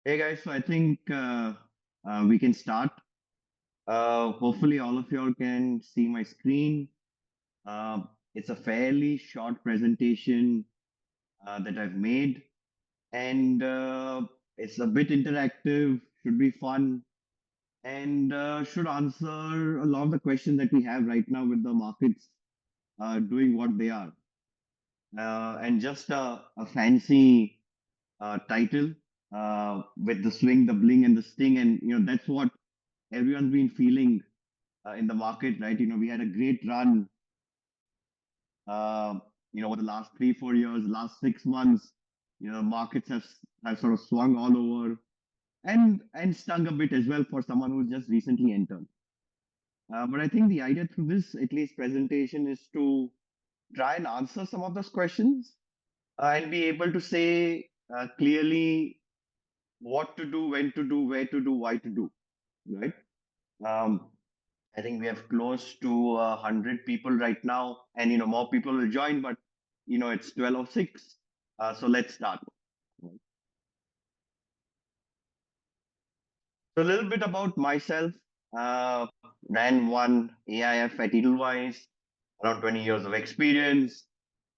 Hey guys, so I think we can start. Hopefully, all of you all can see my screen. Uh, it's a fairly short presentation that I've made, and it's a bit interactive, should be fun, and should answer a lot of the questions that we have right now with the markets doing what they are. And just a fancy title with the swing, the bling, and the sting, and that's what everyone's been feeling in the market, right? We had a great run, over the last 3, 4 years, last 6 months. Markets have sort of swung all over and stung a bit as well for someone who's just recently entered. But I think the idea through this, at least presentation, is to try and answer some of those questions and be able to say clearly what to do, when to do, where to do, why to do, right? Um, I think we have close to 100 people right now, and more people will join, but it's 12:06, so let's start. So a little bit about myself. Uh, Ran one AIF at Edelweiss, around 20 years of experience.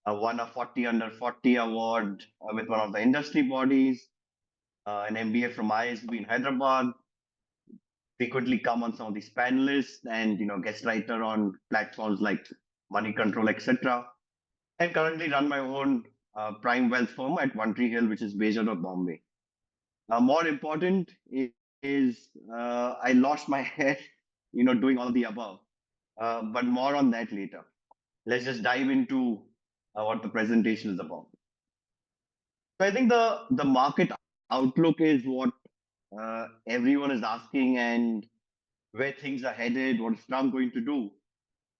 Won a 40 under 40 award with one of the industry bodies. An MBA from ISB in Hyderabad. Frequently come on some of these panelists and guest writer on platforms like Money Control, etc. And currently run my own prime wealth firm at One Tree Hill, which is based out of Bombay. More important is I lost my hair, doing all the above. But more on that later. Let's just dive into what the presentation is about. So I think the market outlook is what everyone is asking, and where things are headed, what is Trump going to do,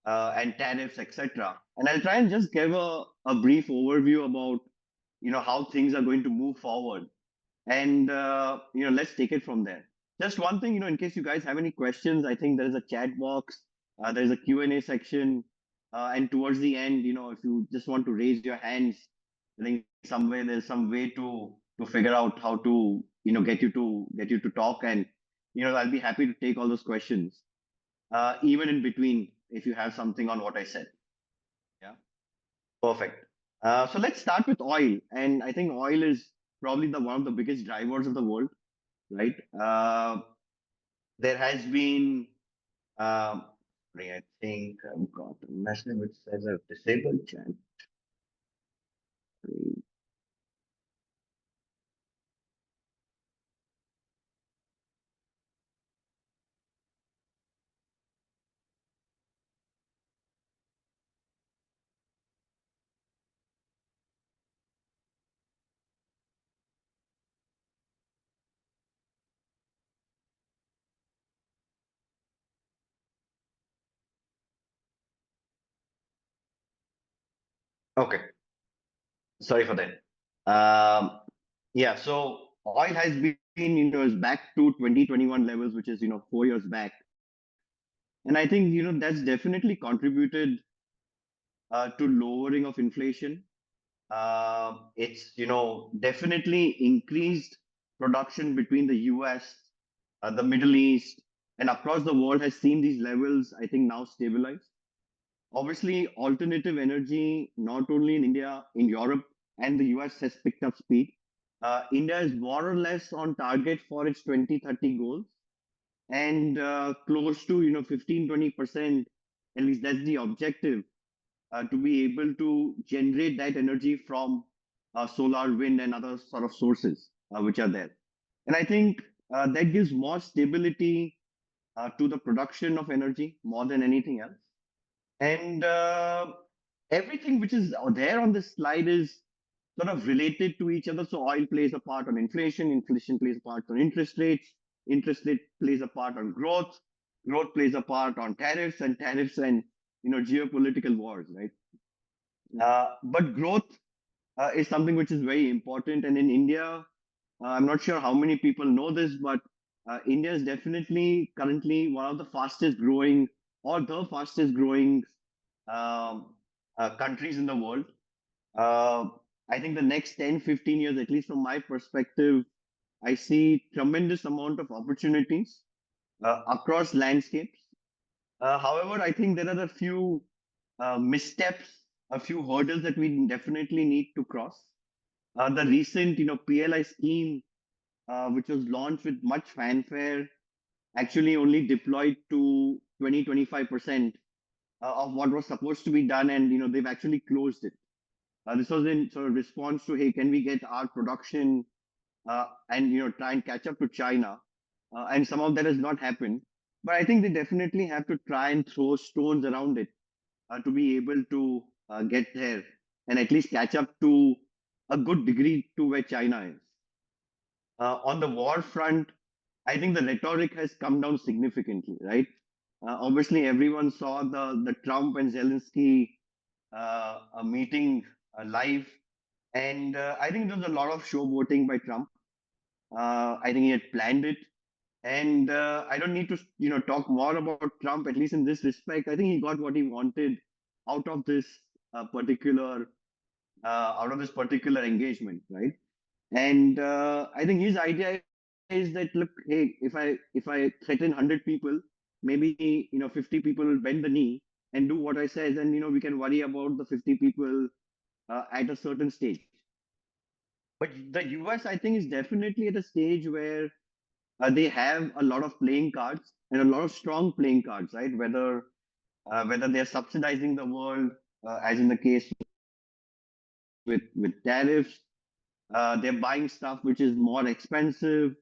and tariffs, etc. And I'll try and just give a brief overview about how things are going to move forward, and let's take it from there. Just one thing, in case you guys have any questions, I think there is a chat box, there is a Q&A section, and towards the end, if you just want to raise your hands, I think somewhere there's some way to figure out how to get you to talk, and I'll be happy to take all those questions, even in between if you have something on what I said. Yeah, perfect. So let's start with oil, and I think oil is probably the one of the biggest drivers of the world, right? There has been, um, I think I've got a message which says I've disabled chat. Okay, sorry for that. Yeah, so oil has been, is back to 2021 levels, which is 4 years back, and I think that's definitely contributed to lowering of inflation. It's definitely increased production between the U.S., the Middle East, and across the world has seen these levels, I think, now stabilize. Obviously, alternative energy, not only in India, in Europe, and the US has picked up speed. India is more or less on target for its 2030 goals, and close to 15-20%. At least that's the objective, to be able to generate that energy from solar, wind, and other sort of sources which are there. And I think that gives more stability to the production of energy more than anything else. And everything which is there on this slide is sort of related to each other. So oil plays a part on inflation, inflation plays a part on interest rates, interest rate plays a part on growth, growth plays a part on tariffs, and tariffs and geopolitical wars, right? But growth is something which is very important. And in India, I'm not sure how many people know this, but India is definitely currently one of the fastest growing or the fastest growing um, countries in the world. Uh, I think the next 10, 15 years, at least from my perspective, I see tremendous amount of opportunities across landscapes. However, I think there are a few missteps, a few hurdles that we definitely need to cross. The recent, PLI scheme, which was launched with much fanfare, actually only deployed to 20-25% of what was supposed to be done, and they've actually closed it. This was in sort of response to, hey, can we get our production and try and catch up to China? And some of that has not happened. But I think they definitely have to try and throw stones around it to be able to get there and at least catch up to a good degree to where China is. On the war front, I think the rhetoric has come down significantly, right? Obviously, everyone saw the Trump and Zelensky a meeting live, and I think there was a lot of showboating by Trump. I think he had planned it, and I don't need to talk more about Trump. At least in this respect, I think he got what he wanted out of this particular engagement, right? And I think his idea is that, look, hey, if I threaten 100 people, maybe 50 people will bend the knee and do what I says, and we can worry about the 50 people at a certain stage. But the US, I think, is definitely at a stage where they have a lot of playing cards and a lot of strong playing cards, right? Whether they're subsidizing the world, as in the case with tariffs, they're buying stuff which is more expensive,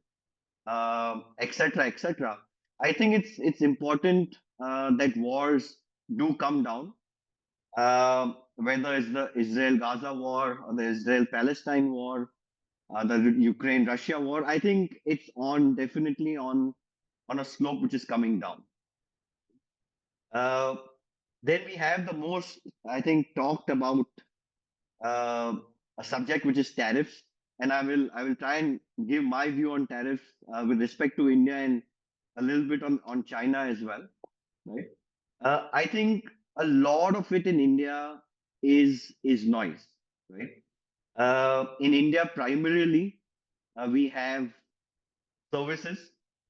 etc., etc. I think it's important that wars do come down, whether it's the Israel-Gaza war or the Israel-Palestine war, the Ukraine-Russia war. I think it's definitely on a slope which is coming down. Uh, then we have the most, I think, talked about uh, a subject which is tariffs, and I will try and give my view on tariffs with respect to India and a little bit on China as well. Right? I think a lot of it in India is noise. Right? In India, primarily, we have services,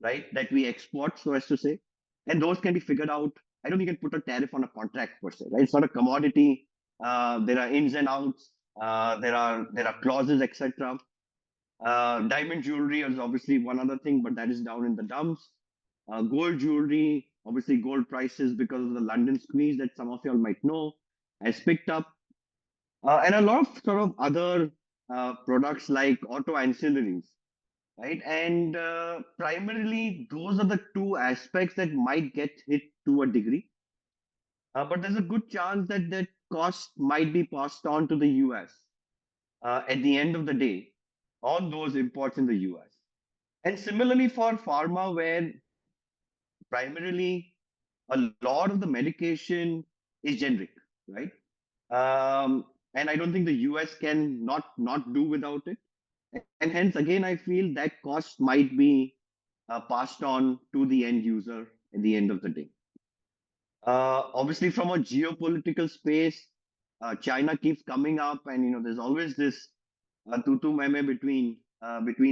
right, that we export, so as to say, and those can be figured out. I don't think you can put a tariff on a contract per se, right? It's not a commodity. There are ins and outs. There are clauses, etc. Diamond jewelry is obviously one other thing, but that is down in the dumps. Gold jewelry, obviously gold prices because of the London squeeze that some of y'all might know has picked up, and a lot of sort of other products like auto ancillaries, right? And primarily, those are the two aspects that might get hit to a degree. But there's a good chance that that cost might be passed on to the US at the end of the day on those imports in the US. And similarly for pharma, where primarily a lot of the medication is generic, right? And I don't think the US can not do without it. And hence, again, I feel that cost might be passed on to the end user at the end of the day. Obviously, from a geopolitical space, China keeps coming up, and there's always this tutu meme between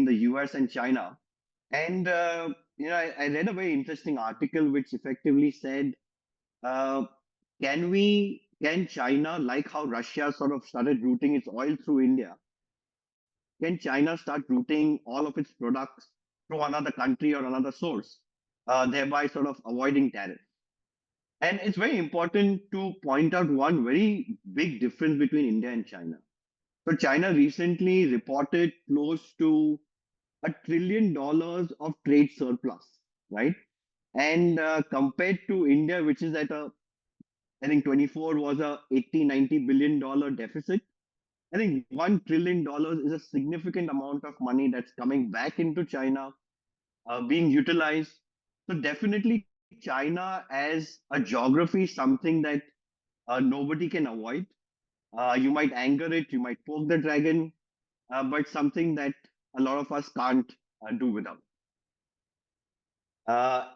the US and China. And I read a very interesting article which effectively said, uh, can China, like how Russia sort of started routing its oil through India, can China start routing all of its products through another country or another source, thereby sort of avoiding tariffs? And it's very important to point out one very big difference between India and China. So China recently reported close to $1 trillion of trade surplus, right? And compared to India, which is at I think 24 was a 80, $90 billion deficit. I think $1 trillion is a significant amount of money that's coming back into China, being utilized. So definitely China as a geography is something that nobody can avoid. You might anger it, you might poke the dragon, but something that a lot of us can't do without.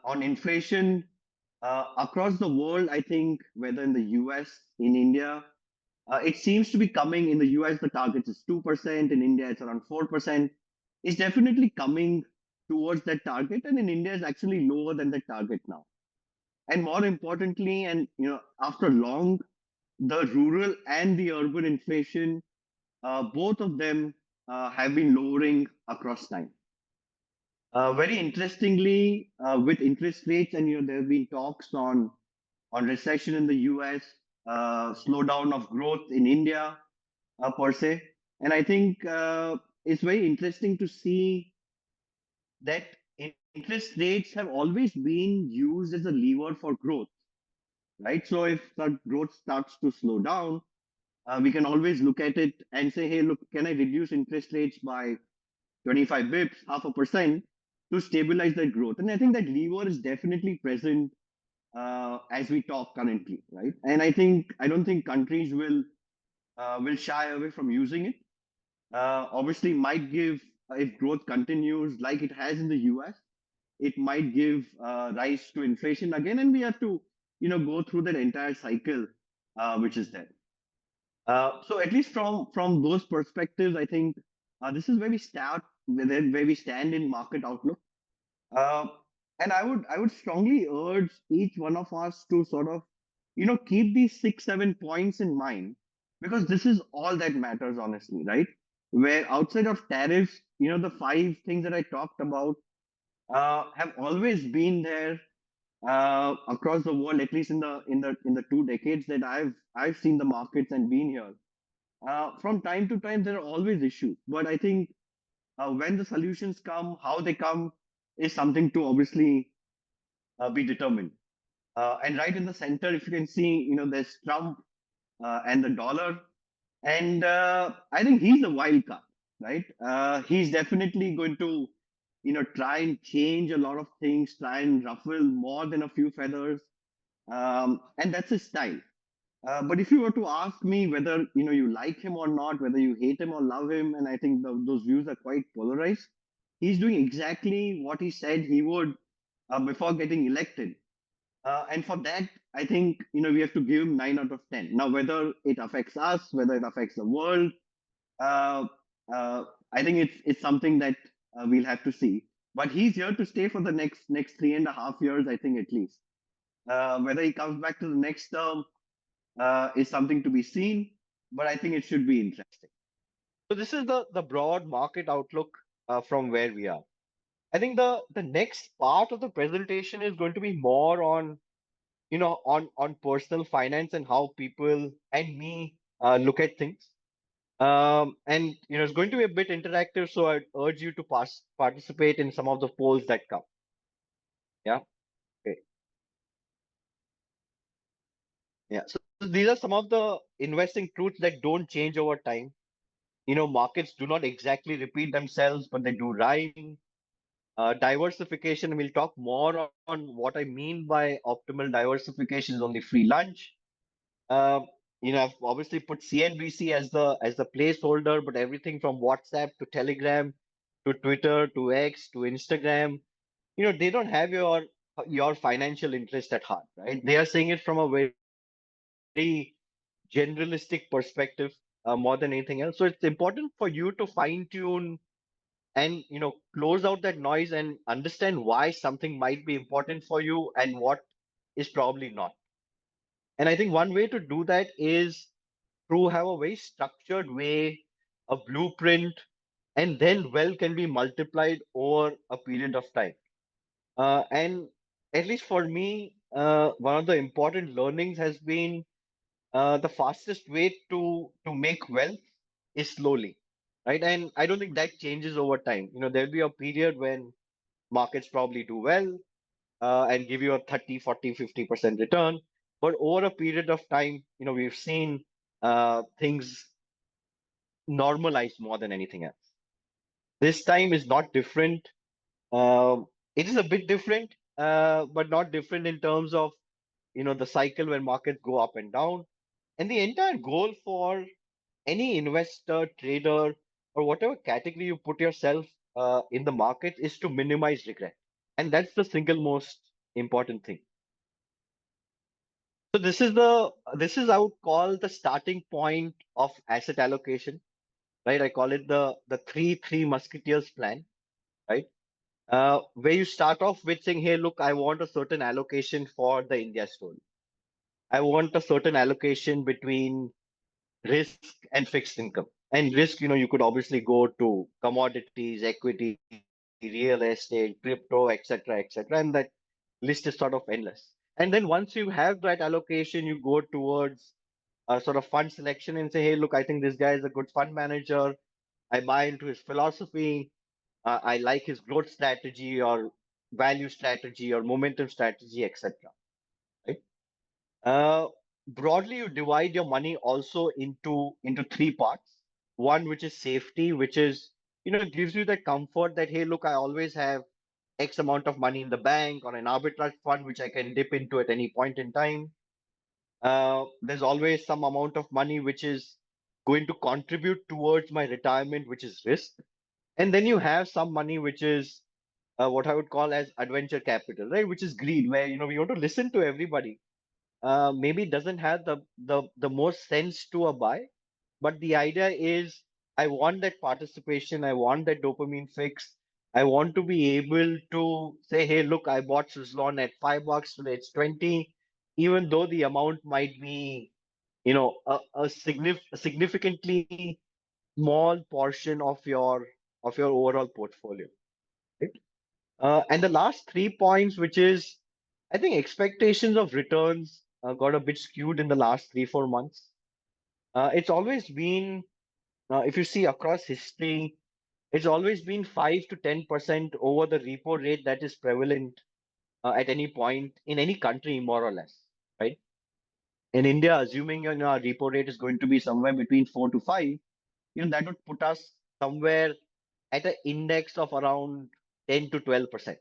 On inflation, across the world, I think whether in the US, in India, it seems to be coming. In the US, the target is 2%. In India, it's around 4%. is definitely coming towards that target, and in India is actually lower than the target now. And more importantly, and after long, the rural and the urban inflation, both of them have been lowering across time. Very interestingly, with interest rates, and there have been talks on recession in the US, slowdown of growth in India per se, and I think it's very interesting to see that interest rates have always been used as a lever for growth, right? So if the growth starts to slow down, we can always look at it and say, hey, look, can I reduce interest rates by 25 bips, half a percent, to stabilize that growth? And I think that lever is definitely present as we talk currently, right? And I don't think countries will shy away from using it. Obviously, might give if growth continues like it has in the US, it might give rise to inflation again, and we have to go through that entire cycle, which is there. So at least from those perspectives, I think this is where we start, where we stand in market outlook. Uh, and I would strongly urge each one of us to sort of keep these 6 7 points in mind, because this is all that matters, honestly, right? Where outside of tariffs, the five things that I talked about have always been there across the world, at least in the 2 decades that I've seen the markets and been here. From time to time, there are always issues, but I think when the solutions come, how they come is something to obviously be determined. And right in the center, if you can see, there's Trump and the dollar, and I think he's the wild card, right? He's definitely going to, try and change a lot of things, try and ruffle more than a few feathers, and that's his style. But if you were to ask me whether you like him or not, whether you hate him or love him, and I think those views are quite polarized. He's doing exactly what he said he would before getting elected, and for that, I think we have to give him 9 out of 10. Now, whether it affects us, whether it affects the world, uh, I think it's something that we'll have to see. But he's here to stay for the next 3.5 years, I think, at least. Whether he comes back to the next term is something to be seen, but I think it should be interesting. So this is the broad market outlook from where we are. I think the next part of the presentation is going to be more on on personal finance and how people and me look at things. And it's going to be a bit interactive, so I'd urge you to participate in some of the polls that come. Yeah. Okay. Yeah. So these are some of the investing truths that don't change over time. Markets do not exactly repeat themselves, but they do rhyme. Diversification, we'll talk more on what I mean by optimal diversification is only free lunch. Um, I've obviously put CNBC as the placeholder, but everything from WhatsApp to Telegram to Twitter to X to Instagram, they don't have your financial interest at heart, right? They are saying it from a very generalistic perspective more than anything else. So it's important for you to fine tune and close out that noise and understand why something might be important for you and what is probably not. And I think one way to do that is to have a very structured way, a blueprint, and then wealth can be multiplied over a period of time. And at least for me, one of the important learnings has been the fastest way to make wealth is slowly, right? And I don't think that changes over time. There'll be a period when markets probably do well and give you a 30, 40, 50% return. But over a period of time, we've seen things normalize more than anything else. This time is not different. It is a bit different, but not different in terms of the cycle when markets go up and down. And the entire goal for any investor, trader, or whatever category you put yourself in the market is to minimize regret. And that's the single most important thing. So this is I would call the starting point of asset allocation. right? I call it the three Musketeers plan, right? Where you start off with saying, hey, look, I want a certain allocation for the India story. I want a certain allocation between risk and fixed income. And risk, you could obviously go to commodities, equity, real estate, crypto, etc., and that list is sort of endless. And then once you have that allocation, you go towards a sort of fund selection and say, hey, look, I think this guy is a good fund manager. I buy into his philosophy. I like his growth strategy or value strategy or momentum strategy, etc. Right? Uh, Broadly, you divide your money also into three parts. One, which is safety, which is gives you the comfort that hey, look, I always have X amount of money in the bank or an arbitrage fund which I can dip into at any point in time. There's always some amount of money which is going to contribute towards my retirement, which is risk. And then you have some money which is what I would call as adventure capital, right? Which is greed, where we want to listen to everybody. Maybe it doesn't have the most sense to a buy, but the idea is I want that participation, I want that dopamine fix. I want to be able to say, hey, look, I bought Suzlon at $5, today it's 20, even though the amount might be, a significantly small portion of your overall portfolio. Right? And the last 3 points, which is, I think expectations of returns got a bit skewed in the last 3, 4 months. It's always been, if you see across history, it's always been 5 to 10% over the repo rate that is prevalent at any point in any country, more or less, right? In India, assuming our repo rate is going to be somewhere between 4 to 5, that would put us somewhere at an index of around 10 to 12%,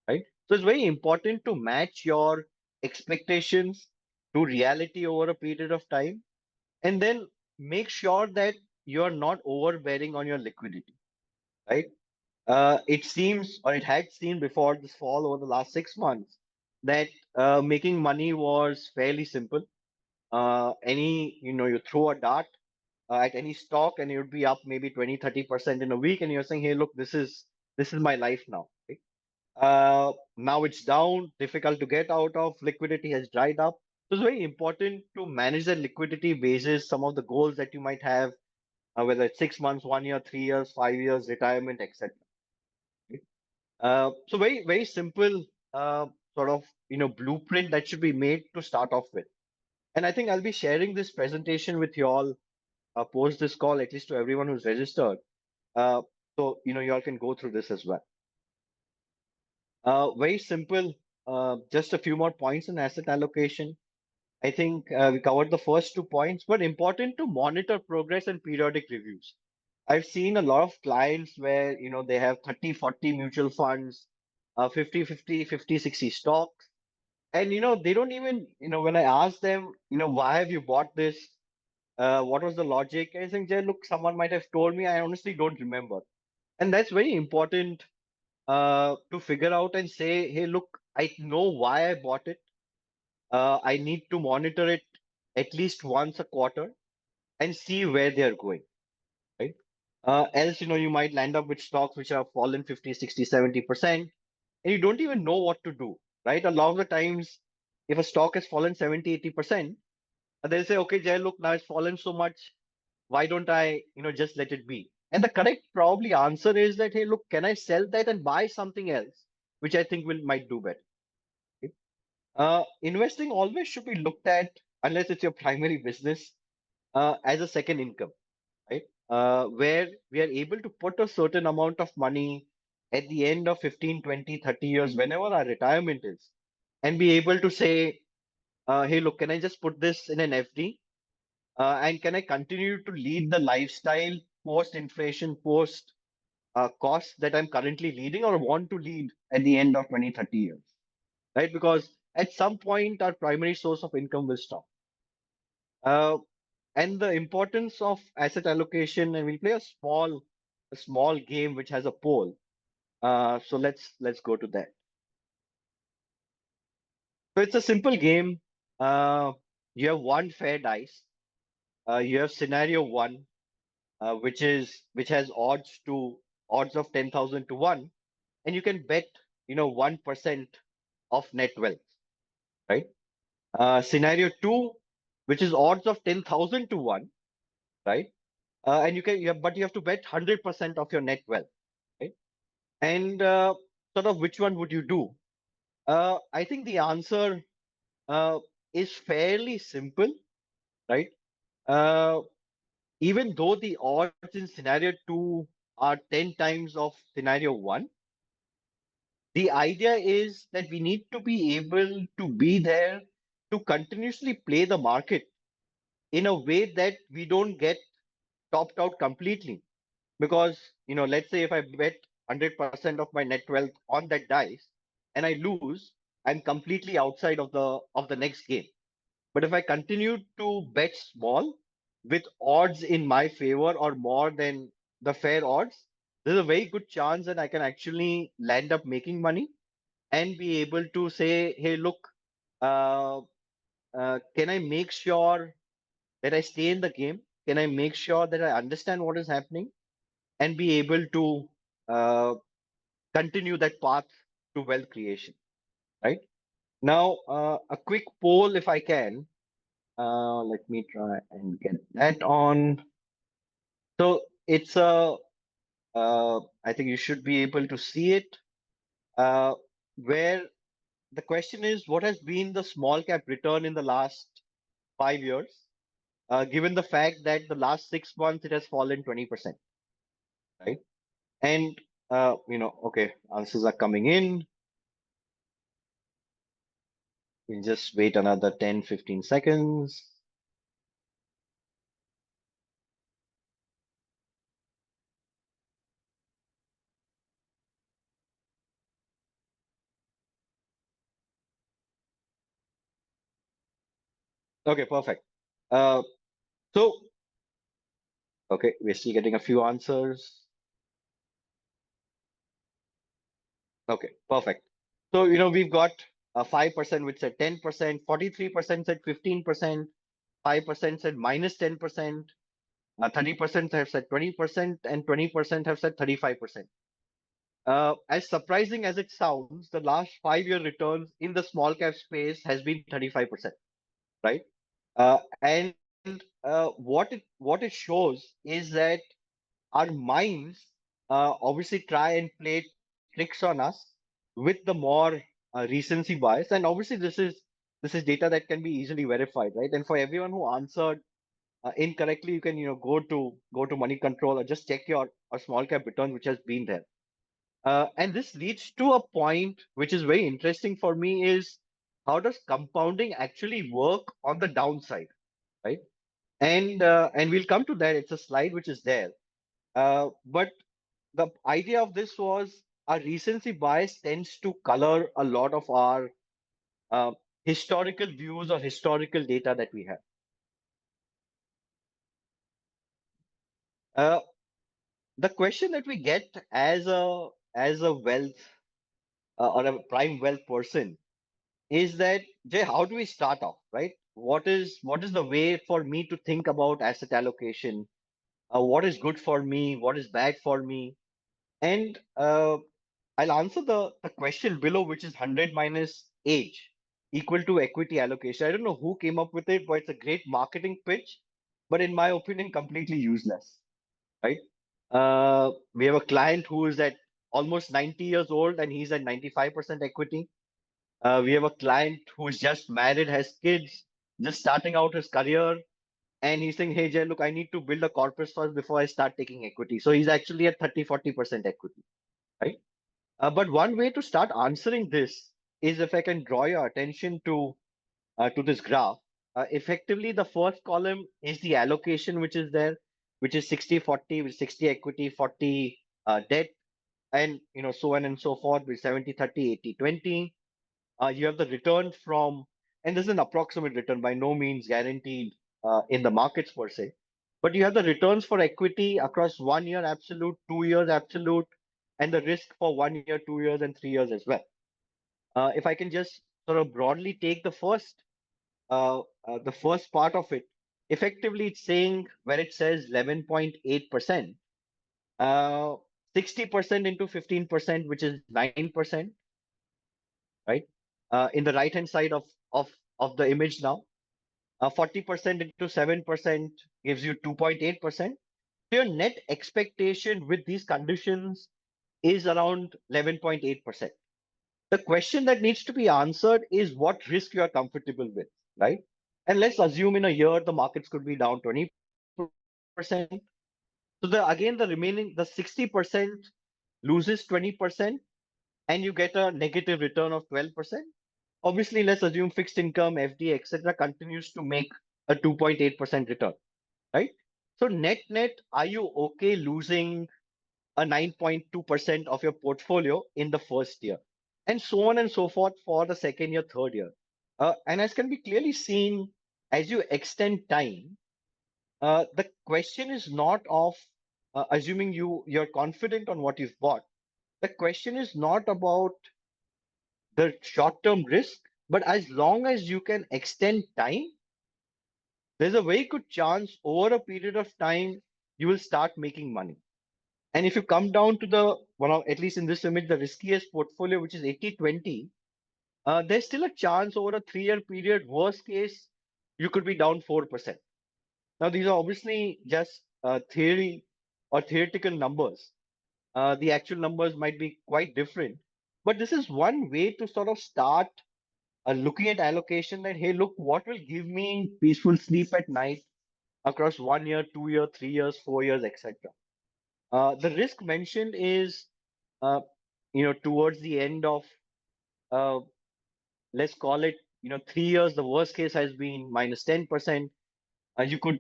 right? So it's very important to match your expectations to reality over a period of time, and then make sure that you're not overbearing on your liquidity, right? It seems, or it had seemed before this fall over the last 6 months, that making money was fairly simple. You throw a dart at any stock and it would be up maybe 20, 30% in a week. And you're saying, hey, look, this is my life now. Right? Now it's down, difficult to get out of, liquidity has dried up. So it's very important to manage the liquidity basis, some of the goals that you might have, whether it's 6 months, 1 year, 3 years, 5 years, retirement, etc. So very, very simple sort of blueprint that should be made to start off with. And I think I'll be sharing this presentation with you all post this call, at least to everyone who's registered. Uh, so you all can go through this as well. Very simple. Just a few more points on asset allocation. I think we covered the first 2 points, but important to monitor progress and periodic reviews. I've seen a lot of clients where they have 30, 40 mutual funds, 50, 50, 50, 60 stocks. And they don't even, when I ask them, why have you bought this? What was the logic? I think, "Jay, look, someone might have told me. I honestly don't remember." And that's very important to figure out and say, hey, look, I know why I bought it. I need to monitor it at least once a quarter and see where they're going, right? Else, you might land up with stocks which have fallen 50, 60, 70%, and you don't even know what to do, right? A lot of the times, if a stock has fallen 70, 80%, they'll say, okay, Jay, look, now it's fallen so much. Why don't I, just let it be? And the correct probably answer is that, hey, look, can I sell that and buy something else, which I think might do better? Okay? Investing always should be looked at, unless it's your primary business, as a second income, right? Where we are able to put a certain amount of money at the end of 15, 20, 30 years, whenever our retirement is, and be able to say, hey, look, can I just put this in an FD? And can I continue to lead the lifestyle post inflation, post costs that I'm currently leading or want to lead at the end of 20, 30 years? Right? Because at some point, our primary source of income will stop. Uh, and the importance of asset allocation, and we'll play a small game which has a poll. So let's go to that. So it's a simple game. Uh, you have one fair dice. You have scenario one. which has odds of 10,000 to 1, and you can bet 1% of net wealth, right? Scenario 2, which is odds of 10,000 to 1, right? And but you have to bet 100% of your net wealth, right? And sort of which one would you do? I think the answer uh, is fairly simple, right? Uh, Even though the odds in scenario 2 are 10 times of scenario 1, the idea is that we need to be able to be there to continuously play the market in a way that we don't get topped out completely. Because, let's say if I bet 100% of my net wealth on that dice and I lose, I'm completely outside of the next game. But if I continue to bet small with odds in my favor or more than the fair odds, there's a very good chance that I can actually land up making money and be able to say, hey, look, uh, can I make sure that I stay in the game? Can I make sure that I understand what is happening and be able to uh, continue that path to wealth creation, right? Now, a quick poll, if I can. Let me try and get that on. So it's I think you should be able to see it, uh, where the question is, what has been the small cap return in the last 5 years, given the fact that the last 6 months it has fallen 20%, right? And, okay, answers are coming in. We'll just wait another 10, 15 seconds. Okay, perfect. Uh, so, okay, we're still getting a few answers. Okay, perfect. So, we've got 5% which said 10%, 43% said 15%, 5% said minus 10%, 30% have said 20%, and 20% have said 35%. As surprising as it sounds, the last 5-year returns in the small cap space has been 35%, right? And what it shows is that our minds obviously try and play tricks on us with the more recency bias, and obviously this is data that can be easily verified, right? And for everyone who answered incorrectly, you can go to money control or just check your or small cap return which has been there. And this leads to a point which is very interesting for me is how does compounding actually work on the downside, right? And we'll come to that. It's a slide which is there. But the idea of this was our recency bias tends to color a lot of our uh, historical views or historical data that we have. Uh, the question that we get as a wealth or a prime wealth person is that, Jay, how do we start off, right? What is the way for me to think about asset allocation? What is good for me? What is bad for me? And I'll answer the question below, which is 100 minus age equal to equity allocation. I don't know who came up with it, but it's a great marketing pitch, but in my opinion, completely useless, right? We have a client who is at almost 90 years old and he's at 95% equity. We have a client who is just married, has kids, just starting out his career, and he's saying, hey, Jay, look, I need to build a corpus first before I start taking equity. So he's actually at 30-40% equity, right? But one way to start answering this is if I can draw your attention to this graph. Effectively, the first column is the allocation which is there, which is 60-40, with 60 equity, 40 debt, and so on and so forth with 70-30, 80-20. You have the return from, and this is an approximate return, by no means guaranteed in the markets per se, but you have the returns for equity across 1 year absolute, 2 years absolute, and the risk for 1 year, 2 years, and 3 years as well. If I can just sort of broadly take the first part of it, effectively it's saying where it says 11.8%, uh, 60% into 15%, which is 9%, right? In the right hand side of the image now, 40% into 7% gives you 2.8%. So your net expectation with these conditions is around 11.8%. The question that needs to be answered is what risk you are comfortable with, right? And let's assume in a year the markets could be down 20%. So again, the 60% loses 20% and you get a negative return of 12%. Obviously, let's assume fixed income, FD, etc., continues to make a 2.8% return, right? So net, are you okay losing a 9.2% of your portfolio in the first year? And so on and so forth for the second year, third year. And as can be clearly seen, as you extend time, the question is not of assuming you're confident on what you've bought. The question is not about the short-term risk, but as long as you can extend time, there's a very good chance over a period of time you will start making money. And if you come down to the one of, at least in this image, the riskiest portfolio, which is 80/20, there's still a chance over a 3-year period, worst case, you could be down 4%. Now, these are obviously just theory or theoretical numbers. The actual numbers might be quite different. But this is one way to sort of start looking at allocation that, hey, look, what will give me peaceful sleep at night across 1 year, 2 year, 3 years, 4 years, etc. The risk mentioned is, uh, towards the end of, uh, let's call it, 3 years, the worst case has been minus 10%. You could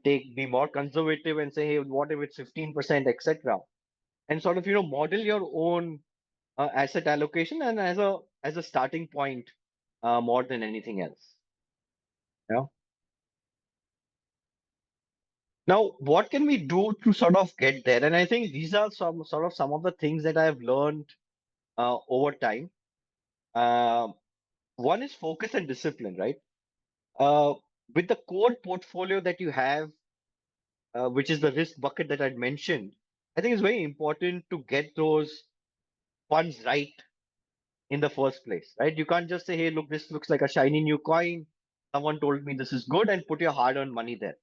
be more conservative and say, hey, what if it's 15%, etc. And sort of, model your own asset allocation and as a starting point more than anything else. Yeah. Now, what can we do to sort of get there? And I think these are some of the things that I've learned over time. Um One is focus and discipline, right? Uh, with the core portfolio that you have, which is the risk bucket that I'd mentioned, I think it's very important to get those funds right in the first place, right? You can't just say, hey, look, this looks like a shiny new coin. Someone told me this is good and put your hard-earned money there.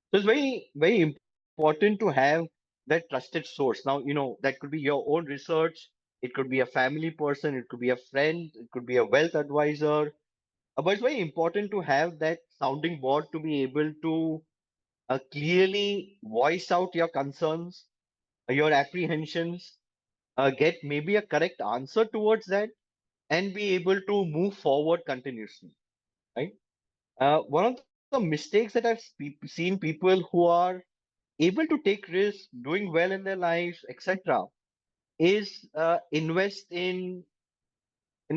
So it's very, very important to have that trusted source. Now, that could be your own research. It could be a family person. It could be a friend. It could be a wealth advisor. But it's very important to have that sounding board to be able to clearly voice out your concerns, your apprehensions, get maybe a correct answer towards that, and be able to move forward continuously, right? One of the mistakes that I've seen people who are able to take risks, doing well in their lives, etc., is invest in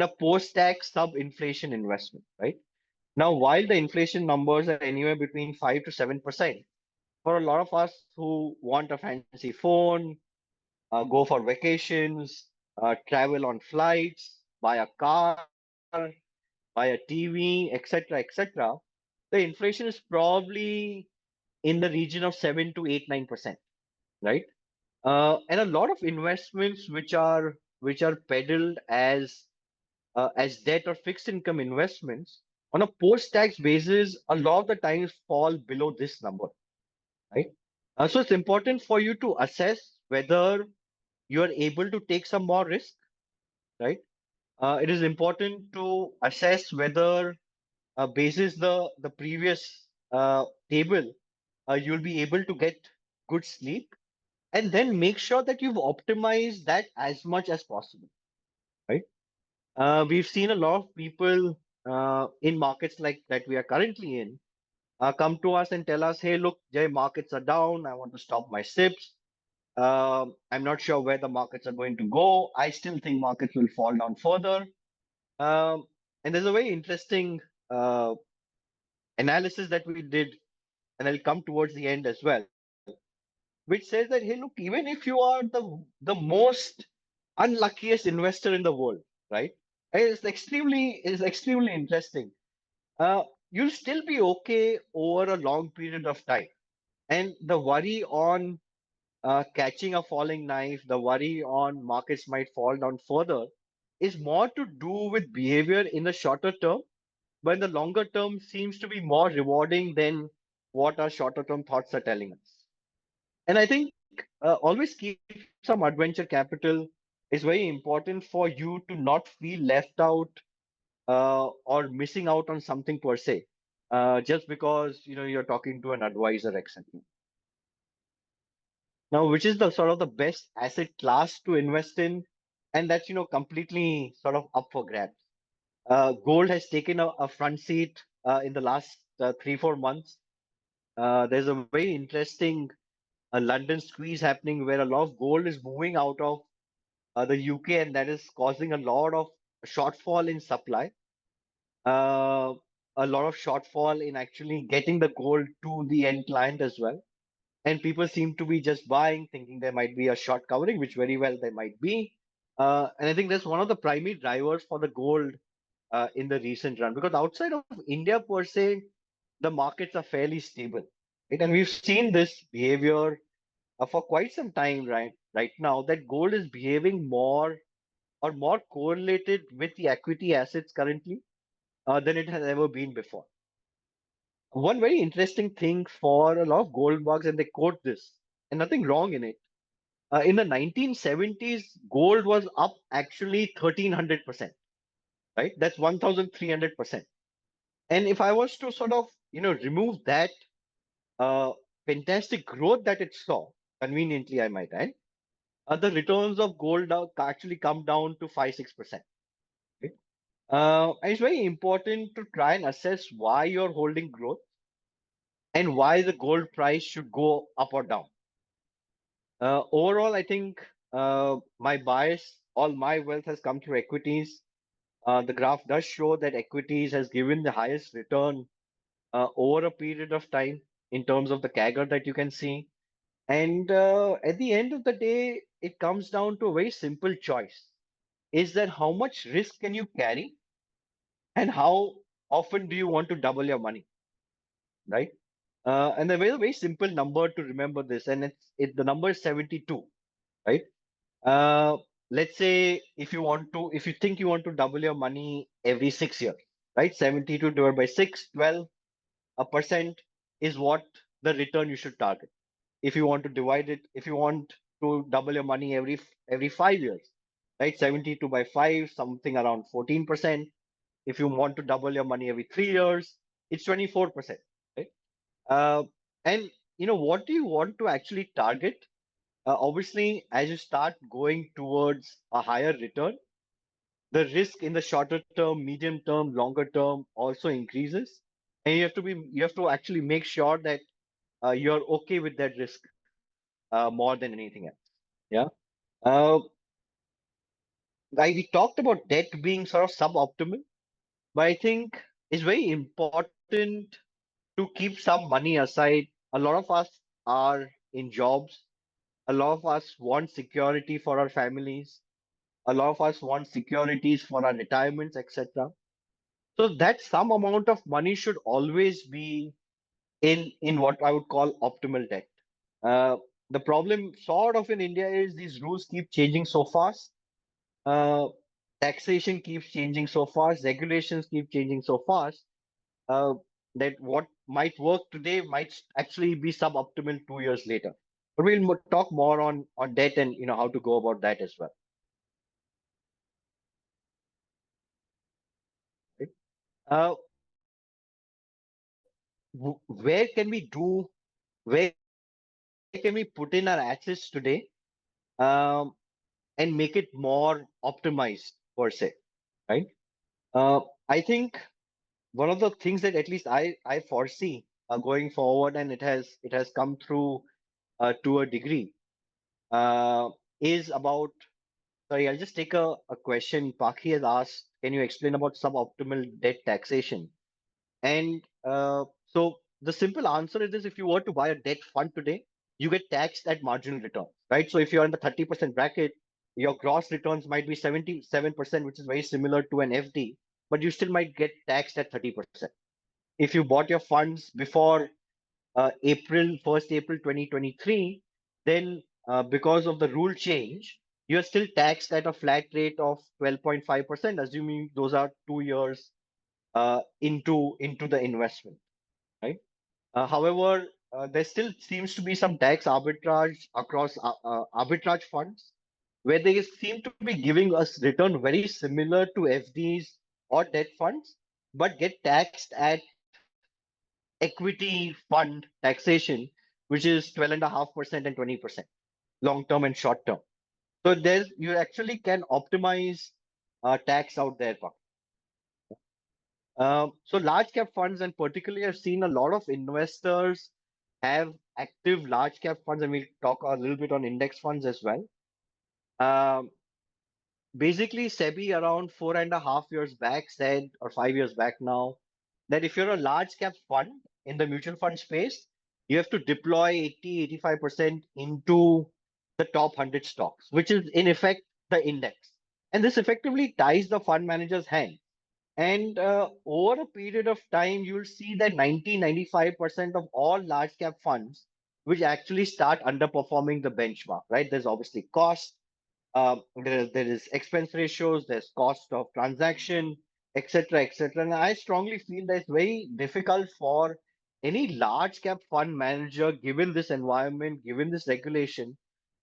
a post-tax sub-inflation investment, right? Now, while the inflation numbers are anywhere between 5 to 7%, for a lot of us who want a fancy phone, go for vacations, travel on flights, buy a car, buy a TV, etc., etc., the inflation is probably in the region of 7 to 8, 9%, right? And a lot of investments which are peddled as debt or fixed income investments on a post-tax basis, a lot of the times fall below this number, right? So it's important for you to assess whether you are able to take some more risk, right? It is important to assess whether, basis the previous table, you'll be able to get good sleep, and then make sure that you've optimized that as much as possible, right? We've seen a lot of people in markets like that we are currently in come to us and tell us, hey, look, Jay, markets are down. I want to stop my SIPs. I'm not sure where the markets are going to go. I still think markets will fall down further. And there's a very interesting uh, analysis that we did, and I'll come towards the end as well, which says that, hey, look, even if you are the most unluckiest investor in the world, right? It's extremely interesting. you'll still be okay over a long period of time. And the worry on catching a falling knife, the worry on markets might fall down further, is more to do with behavior in the shorter term, but in the longer term seems to be more rewarding than what our shorter term thoughts are telling us. And I think always keep some adventure capital is very important for you to not feel left out or missing out on something per se, just because you're talking to an advisor, etc. Now, which is the sort of the best asset class to invest in, and that's completely sort of up for grabs. Gold has taken a front seat in the last 3-4 months. There's a very interesting London squeeze happening where a lot of gold is moving out of the UK, and that is causing a lot of shortfall in supply, uh, a lot of shortfall in actually getting the gold to the end client as well. And people seem to be just buying, thinking there might be a short covering, which very well there might be. And I think that's one of the primary drivers for the gold in the recent run, because outside of India per se, the markets are fairly stable, right? And we've seen this behavior for quite some time, right now, that gold is behaving more or more correlated with the equity assets currently than it has ever been before. One very interesting thing for a lot of gold bugs, and they quote this, and nothing wrong in it. In the 1970s, gold was up actually 1300%, right? That's 1300%. And if I was to sort of, remove that uh, fantastic growth that it saw, conveniently, I might add, the returns of gold actually come down to 5-6%. Right? And it's very important to try and assess why you're holding growth and why the gold price should go up or down. Overall, I think my bias, all my wealth has come through equities. The graph does show that equities has given the highest return over a period of time in terms of the CAGR that you can see. And at the end of the day, it comes down to a very simple choice. Is that how much risk can you carry and how often do you want to double your money, right? And a very simple number to remember this, and the number is 72, right? Uh, let's say if you think you want to double your money every 6 years, right? 72 divided by 6, 12% is what the return you should target. If you want to divide it, if you want to double your money every 5 years, right? 72 by 5, something around 14%. If you want to double your money every 3 years, it's 24%, right? Uh, and what do you want to actually target? Obviously, as you start going towards a higher return, the risk in the shorter term, medium term, longer term also increases, and you have to actually make sure that you're okay with that risk more than anything else. Yeah. Uh, we talked about debt being sort of suboptimal, but I think it's very important to keep some money aside. A lot of us are in jobs. A lot of us want security for our families. A lot of us want securities for our retirements, etc. So that some amount of money should always be in what I would call optimal debt. Uh, the problem sort of in India is these rules keep changing so fast. Uh, Taxation keeps changing so fast. Regulations keep changing so fast. Uh, that what might work today might actually be suboptimal 2 years later. But we'll talk more on debt and how to go about that as well. Right? Where can we do? Where can we put in our assets today, um, and make it more optimized per se? Right? I think one of the things that at least I foresee going forward, and it has come through to a degree, uh, is about. Sorry, I'll just take a question. Paki has asked, can you explain about suboptimal debt taxation? And so the simple answer is this: if you were to buy a debt fund today, you get taxed at marginal returns, right? So if you're in the 30% bracket, your gross returns might be 77%, which is very similar to an FD, but you still might get taxed at 30%. if you bought your funds before April 2023, then because of the rule change, you're still taxed at a flat rate of 12.5%, assuming those are 2 years into the investment, right? However, there still seems to be some tax arbitrage across arbitrage funds where they seem to be giving us return very similar to FDs or debt funds, but get taxed at equity fund taxation, which is 12.5% and 20%, long term and short term. So there's you actually can optimize tax out there. So large cap funds, and particularly I've seen a lot of investors have active large cap funds, and we'll talk a little bit on index funds as well. Um, Basically, SEBI around 4.5 years back said, or 5 years back now, that if you're a large cap fund in the mutual fund space, you have to deploy 85% into the top 100 stocks, which is in effect the index. And this effectively ties the fund manager's hand. And over a period of time, you'll see that 95% of all large cap funds, which actually start underperforming the benchmark, right? There's obviously cost, there is expense ratios, there's cost of transaction, etc., etc. And I strongly feel that it's very difficult for any large cap fund manager, given this environment, given this regulation,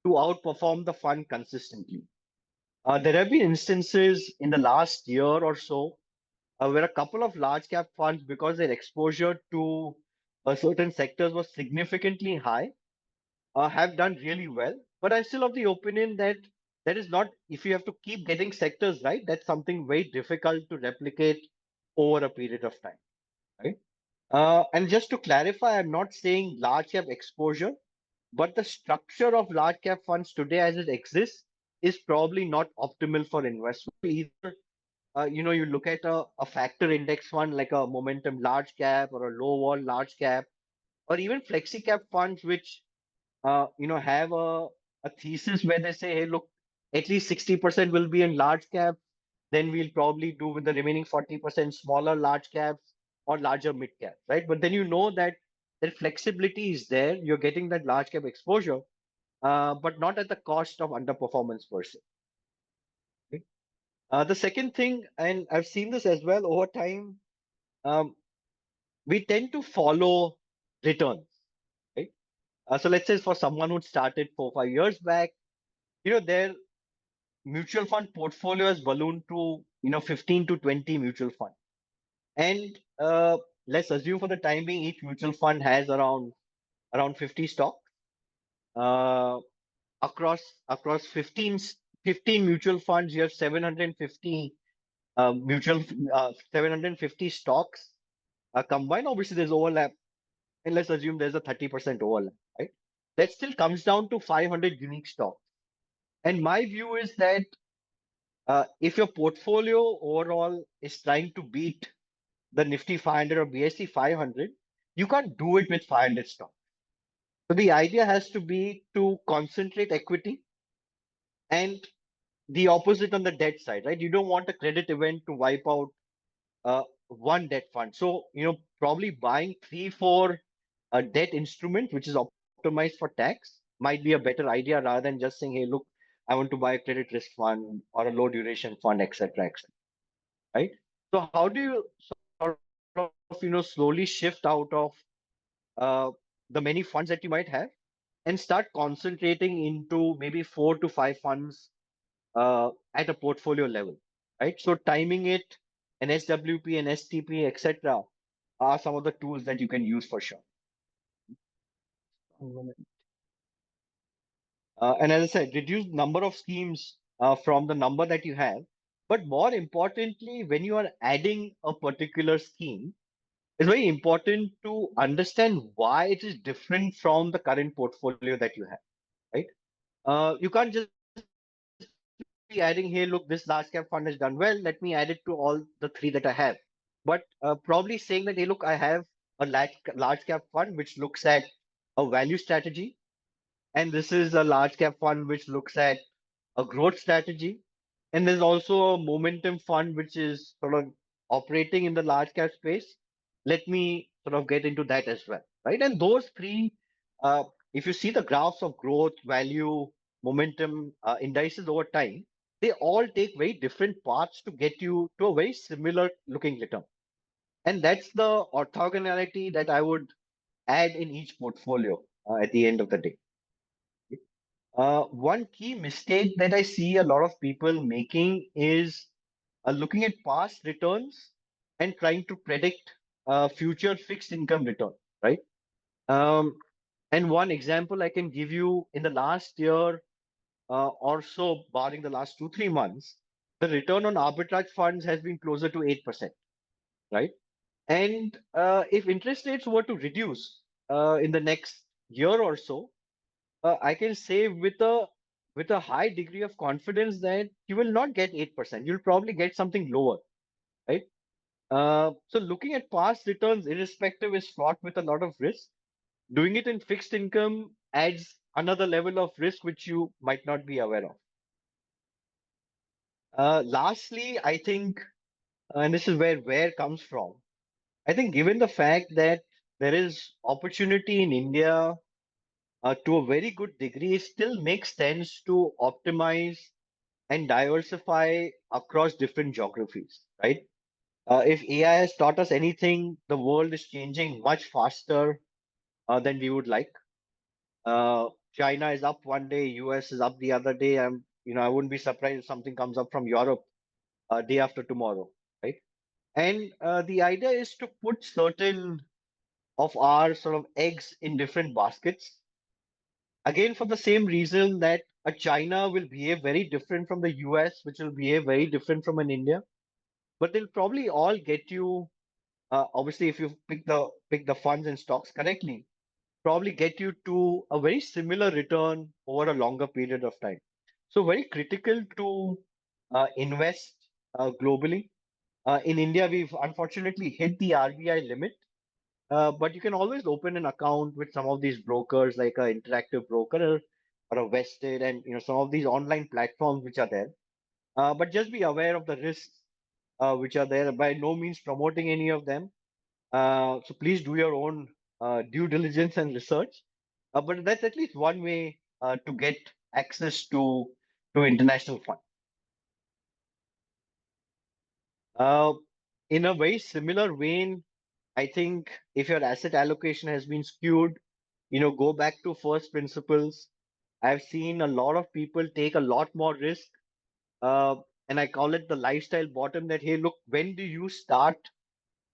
to outperform the fund consistently. There have been instances in the last year or so where a couple of large cap funds, because their exposure to certain sectors was significantly high, have done really well. But I'm still of the opinion that that is not, if you have to keep getting sectors right, that's something very difficult to replicate over a period of time, right? And just to clarify, I'm not saying large cap exposure, but the structure of large cap funds today as it exists is probably not optimal for investment. Either you look at a factor index fund like a momentum large cap or a low vol large cap, or even flexi cap funds, which have a thesis where they say, hey, look, at least 60% will be in large cap, then we'll probably do with the remaining 40% smaller large caps or larger mid cap, right? But then you know that that flexibility is there. You're getting that large cap exposure, but not at the cost of underperformance per se. Okay? The second thing, and I've seen this as well over time, um, we tend to follow returns, right? So let's say for someone who started 4 5 years back, their mutual fund portfolio has ballooned to 15 to 20 mutual fund, and let's assume for the time being each mutual fund has around 50 stocks uh, across 15 mutual funds. You have 750 mutual 750 stocks combined. Obviously there's overlap, and let's assume there's a 30% overlap, right? That still comes down to 500 unique stocks. And my view is that if your portfolio overall is trying to beat the Nifty 500 or BSE 500, you can't do it with 500 stocks. So the idea has to be to concentrate equity, and the opposite on the debt side, right? You don't want a credit event to wipe out one debt fund. So, probably buying 3 4 debt instrument, which is optimized for tax, might be a better idea rather than just saying, hey, look, I want to buy a credit risk fund or a low duration fund, etc., etc. Right? So how do you sort of slowly shift out of uh, the many funds that you might have and start concentrating into maybe 4 to 5 funds at a portfolio level, right? So timing it, an SWP, an STP, etc., are some of the tools that you can use for sure. And as I said, reduce number of schemes from the number that you have. But more importantly, when you are adding a particular scheme, it's very important to understand why it is different from the current portfolio that you have, right? You can't just be adding, hey, look, this large cap fund has done well. Let me add it to all the three that I have. But probably saying that, hey, look, I have a large cap fund which looks at a value strategy, and this is a large cap fund which looks at a growth strategy. And there's also a momentum fund which is sort of operating in the large cap space. let me sort of get into that as well, right? And those three, if you see the graphs of growth, value, momentum, indices over time, they all take very different paths to get you to a very similar looking return. And that's the orthogonality that I would add in each portfolio at the end of the day. One key mistake that I see a lot of people making is looking at past returns and trying to predict future fixed income return, right? Um, and one example I can give you in the last year or so, barring the last 2, 3 months, the return on arbitrage funds has been closer to 8%, right? And if interest rates were to reduce in the next year or so, I can say with a high degree of confidence that you will not get 8%. You'll probably get something lower, right? So looking at past returns, irrespective, is fraught with a lot of risk. Doing it in fixed income adds another level of risk which you might not be aware of. Lastly, I think, and this is where comes from. I think given the fact that there is opportunity in India to a very good degree, it still makes sense to optimize and diversify across different geographies, right? If AI has taught us anything, the world is changing much faster than we would like. China is up one day, US is up the other day. I wouldn't be surprised if something comes up from Europe day after tomorrow, right? And the idea is to put certain of our sort of eggs in different baskets. Again, for the same reason that a China will behave very different from the US, which will behave very different from an India, but they'll probably all get you. Obviously, if you pick the funds and stocks correctly, probably get you to a very similar return over a longer period of time. So very critical to invest globally. In India, we've unfortunately hit the RBI limit, but you can always open an account with some of these brokers, like an interactive broker or a vested, and some of these online platforms which are there. But just be aware of the risks which are there. By no means promoting any of them. So please do your own due diligence and research. But that's at least one way to get access to international fund. Uh, in a very similar vein, I think if your asset allocation has been skewed, go back to first principles. I've seen a lot of people take a lot more risk, uh, and I call it the lifestyle bottom. That hey, look, when do you start?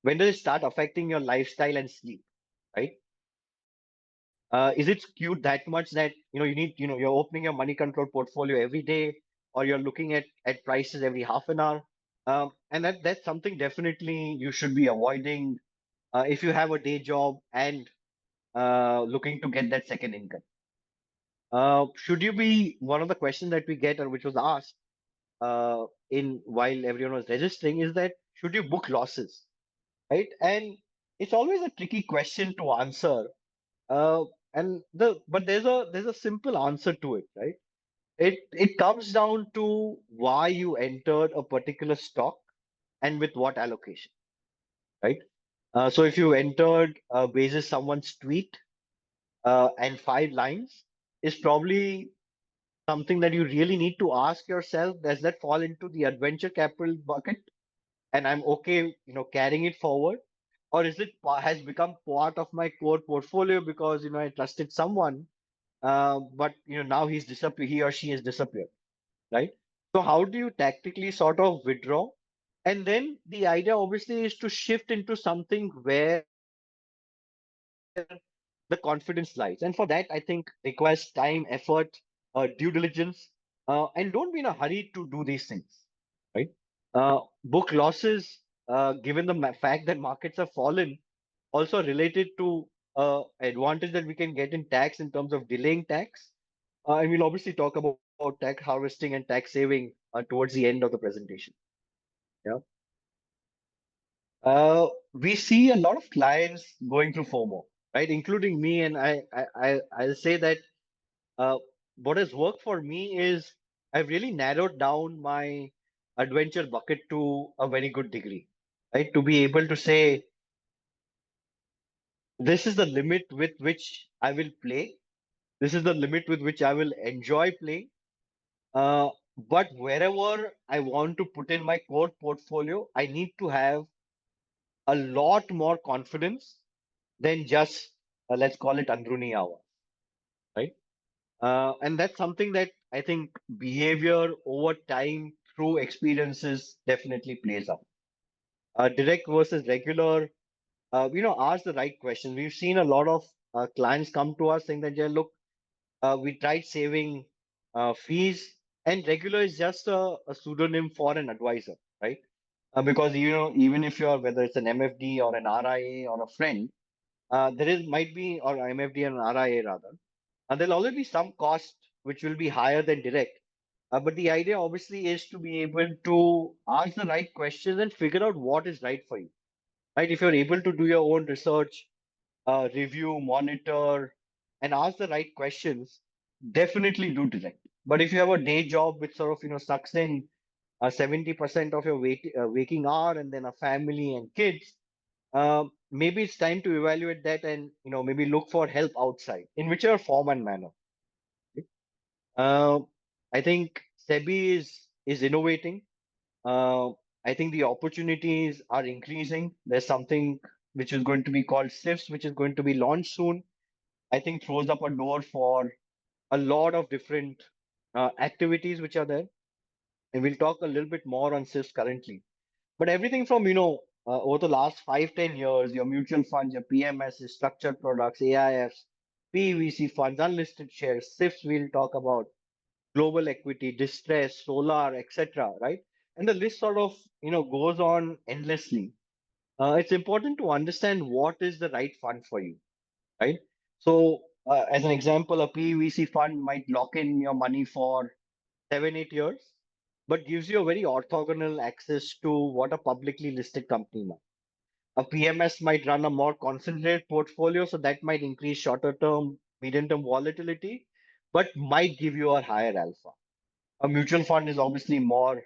When does it start affecting your lifestyle and sleep? Right? Is it skewed that much that you're opening your money control portfolio every day, or you're looking at prices every half an hour? And that's something definitely you should be avoiding if you have a day job and looking to get that second income. Should you be one of the questions that we get, or which was asked in while everyone was registering, is that should you book losses, right? And it's always a tricky question to answer. Uh, and but there's a simple answer to it, right? It comes down to why you entered a particular stock and with what allocation, right? So if you entered basis someone's tweet and 5 lines, is probably something that you really need to ask yourself: does that fall into the adventure capital bucket, and I'm okay, carrying it forward, or is it has become part of my core portfolio because I trusted someone, but now he or she has disappeared, right? So how do you tactically sort of withdraw? And then the idea obviously is to shift into something where the confidence lies. And for that, I think requires time, effort, due diligence, and don't be in a hurry to do these things, right? Book losses, given the fact that markets have fallen, also related to advantage that we can get in tax in terms of delaying tax. And we'll obviously talk about tax harvesting and tax saving towards the end of the presentation. Yeah. We see a lot of clients going through FOMO, right? Including me. And I'll say that uh, what has worked for me is I've really narrowed down my adventure bucket to a very good degree, right? To be able to say, This is the limit with which I will play. This is the limit with which I will enjoy playing. Uh, but wherever I want to put in my core portfolio, I need to have a lot more confidence than just let's call it Andruni hour, right? And that's something that I think behavior over time through experiences definitely plays out. Direct versus regular, ask the right questions. We've seen a lot of clients come to us saying that, yeah, look, we tried saving fees, and regular is just a pseudonym for an advisor, right? Because even if you're whether it's an MFD or an RIA or a friend, there is might be or MFD and RIA rather, and there'll always be some cost which will be higher than direct. But the idea obviously is to be able to ask the right questions and figure out what is right for you, right? If you're able to do your own research, review, monitor, and ask the right questions, definitely do direct. But if you have a day job which sort of sucks in 70% of your waking hour and then a family and kids, maybe it's time to evaluate that and maybe look for help outside in whichever form and manner. Right? I think SEBI is innovating. Uh, I think the opportunities are increasing. There's something which is going to be called SIFs, which is going to be launched soon. I think throws up a door for a lot of different activities which are there. And we'll talk a little bit more on SIFs currently. But everything from, over the last 5, 10 years, your mutual funds, your PMS, structured products, AIFs, PVC funds, unlisted shares, SIFs, we'll talk about global equity, distress, solar, etc. Right? And the list sort of goes on endlessly. It's important to understand what is the right fund for you, right? So, as an example, a PVC fund might lock in your money for 7, 8 years, but gives you a very orthogonal access to what a publicly listed company might. A PMS might run a more concentrated portfolio, so that might increase shorter term, medium term volatility, but might give you a higher alpha. A mutual fund is obviously more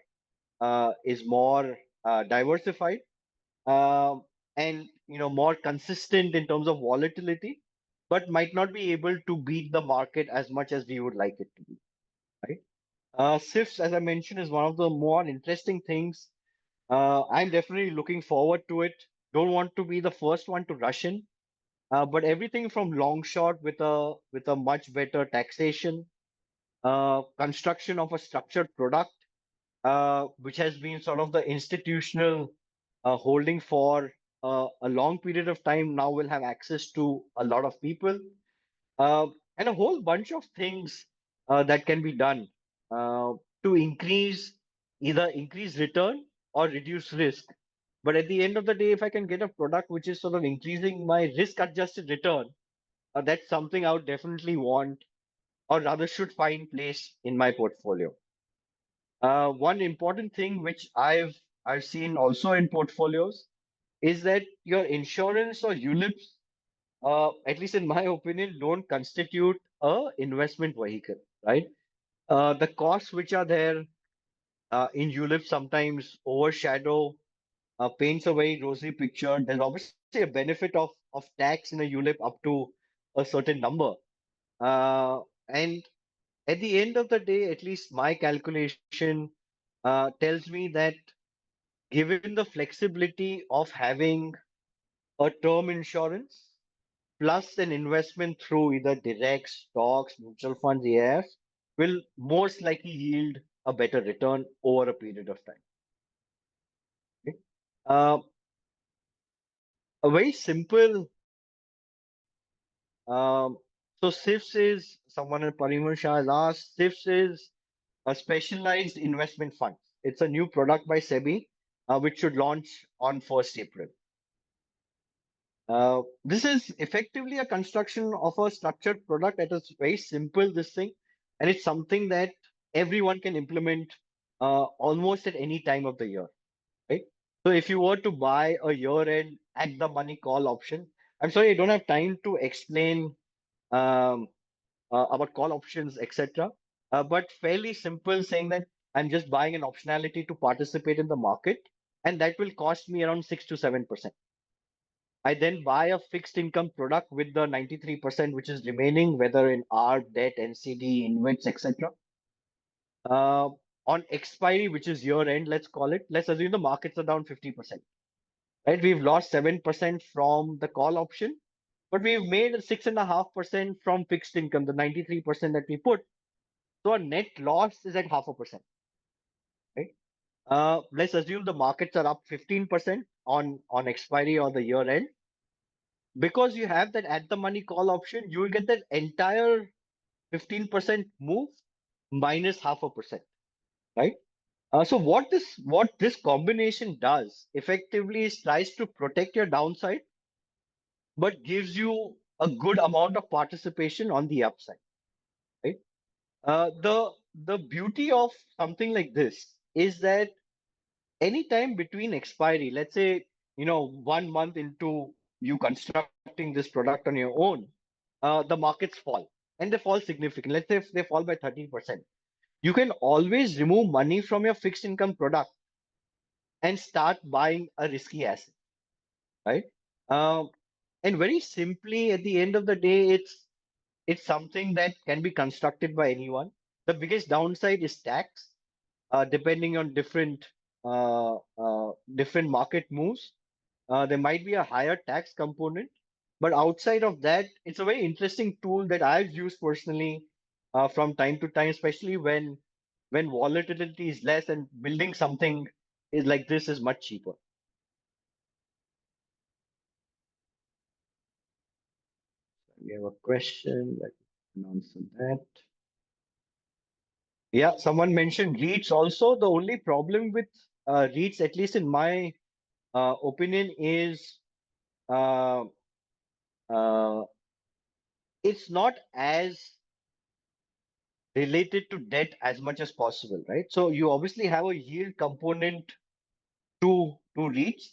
diversified, um, and more consistent in terms of volatility, but might not be able to beat the market as much as we would like it to be. Right? SIFs, as I mentioned, is one of the more interesting things. I'm definitely looking forward to it. Don't want to be the first one to rush in, but everything from long short with a much better taxation, construction of a structured product which has been sort of the institutional holding for a long period of time, now will have access to a lot of people, uh, and a whole bunch of things that can be done uh, to increase return or reduce risk. But at the end of the day, if I can get a product which is sort of increasing my risk adjusted return, that's something I would definitely want, or rather should find place in my portfolio. One important thing which I've seen also in portfolios is that your insurance or ULIPs, at least in my opinion, don't constitute a investment vehicle, right? The costs which are there in ULIPs sometimes overshadow, paints a very rosy picture. There's obviously a benefit of tax in a ULIP up to a certain number, and at the end of the day, at least my calculation tells me that given the flexibility of having a term insurance plus an investment through either direct stocks, mutual funds, AIFs, will most likely yield a better return over a period of time. Okay? Uh, a very simple, um, so SIFs is someone in Parimal Shah has asked, SIFs is a specialized investment fund. It's a new product by SEBI, which should launch on 1st April. This is effectively a construction of a structured product that is very simple, this thing, and it's something that everyone can implement almost at any time of the year, right? So if you were to buy a year-end at the money call option, I'm sorry, I don't have time to explain um, about call options, etc. But fairly simple, saying that I'm just buying an optionality to participate in the market, and that will cost me around 6 to 7%. I then buy a fixed income product with the 93% which is remaining, whether in ARB, debt, NCD, InvITs, etc. Uh, on expiry, which is year end, let's call it, let's assume the markets are down 50%, right? We've lost 7% from the call option, but we've made 6.5% from fixed income, the 93% that we put. So our net loss is at 0.5%, right? Let's assume the markets are up 15% on expiry or the year end. Because you have that at the money call option, you will get that entire 15% move minus 0.5%, right? So what this combination does effectively is tries to protect your downside, but gives you a good amount of participation on the upside, right? The beauty of something like this is that anytime between expiry, let's say 1 month into you constructing this product on your own, the markets fall and they fall significantly. Let's say if they fall by 13%, you can always remove money from your fixed income product and start buying a risky asset, right? Um, and very simply, at the end of the day, it's something that can be constructed by anyone. The biggest downside is tax, depending on different market moves. There might be a higher tax component, but outside of that, it's a very interesting tool that I've used personally from time to time, especially when volatility is less and building something is like this is much cheaper. We have a question. Let me answer that. Yeah, someone mentioned REITs also. The only problem with REITs, at least in my opinion, is uh, uh, it's not as related to debt as much as possible, right? So you obviously have a yield component to REITs,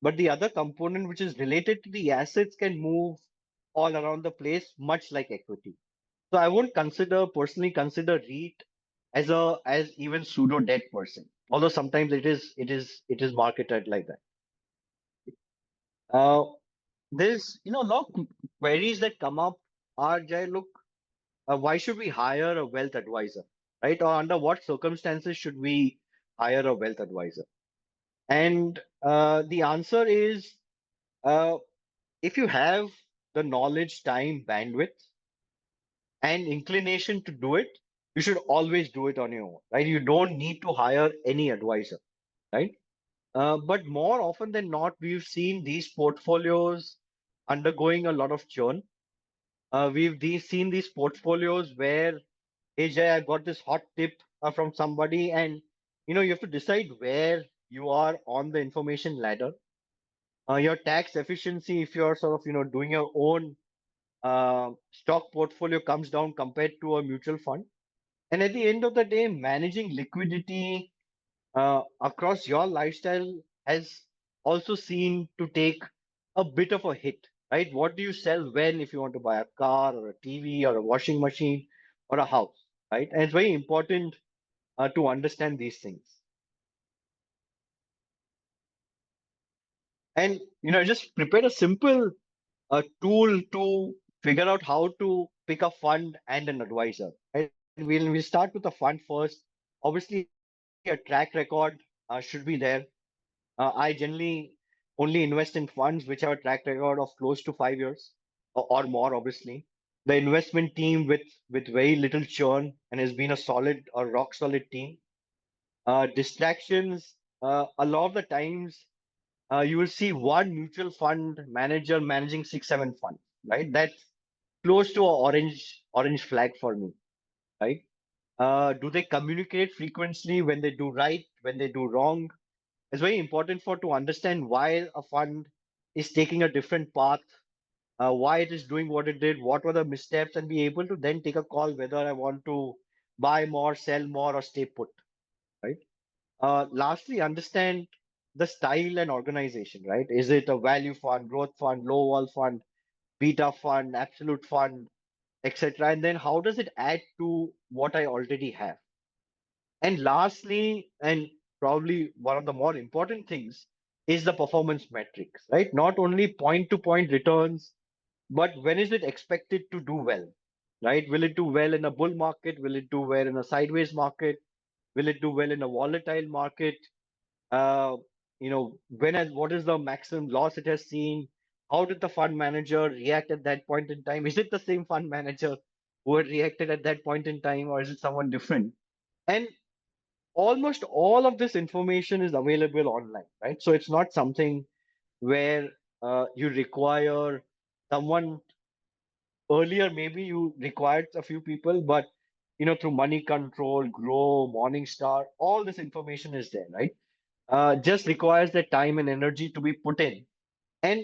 but the other component which is related to the assets can move all around the place, much like equity. So I won't personally consider REIT as even pseudo debt person, although sometimes it is marketed like that. Uh, there's a lot of queries that come up are Jai, look, why should we hire a wealth advisor, right? Or under what circumstances should we hire a wealth advisor? And the answer is uh, if you have the knowledge, time, bandwidth, and inclination to do it, you should always do it on your own, right? You don't need to hire any advisor, right? But more often than not, we've seen these portfolios undergoing a lot of churn. Seen these portfolios where, hey Jay, I got this hot tip from somebody, and you have to decide where you are on the information ladder. Your tax efficiency, if you're sort of doing your own stock portfolio, comes down compared to a mutual fund. And at the end of the day, managing liquidity across your lifestyle has also seen to take a bit of a hit, right? What do you sell when if you want to buy a car or a TV or a washing machine or a house, right? And it's very important to understand these things. And just prepare a simple tool to figure out how to pick a fund and an advisor. Right? We'll start with the fund first. Obviously, a track record should be there. I generally only invest in funds which have a track record of close to 5 years or more, obviously. The investment team with very little churn and has been a solid or rock solid team. Distractions, a lot of the times you will see one mutual fund manager managing 6, 7 funds, right? That's close to a orange flag for me, right? Do they communicate frequently when they do right, when they do wrong? It's very important for to understand why a fund is taking a different path, why it is doing what it did, what were the missteps, and be able to then take a call whether I want to buy more, sell more, or stay put, right? Lastly, understand the style and organization, right? Is it a value fund, growth fund, low wall fund, beta fund, absolute fund, etc.? And then how does it add to what I already have? And lastly, and probably one of the more important things, is the performance metrics, right? Not only point to point returns, but when is it expected to do well, right? Will it do well in a bull market? Will it do well in a sideways market? Will it do well in a volatile market? Uh, what is the maximum loss it has seen? How did the fund manager react at that point in time? Is it the same fund manager who had reacted at that point in time, or is it someone different? And almost all of this information is available online, right? So it's not something where you require someone. Earlier maybe you required a few people, but through Money Control, Grow, Morningstar, all this information is there, right? Just requires the time and energy to be put in. And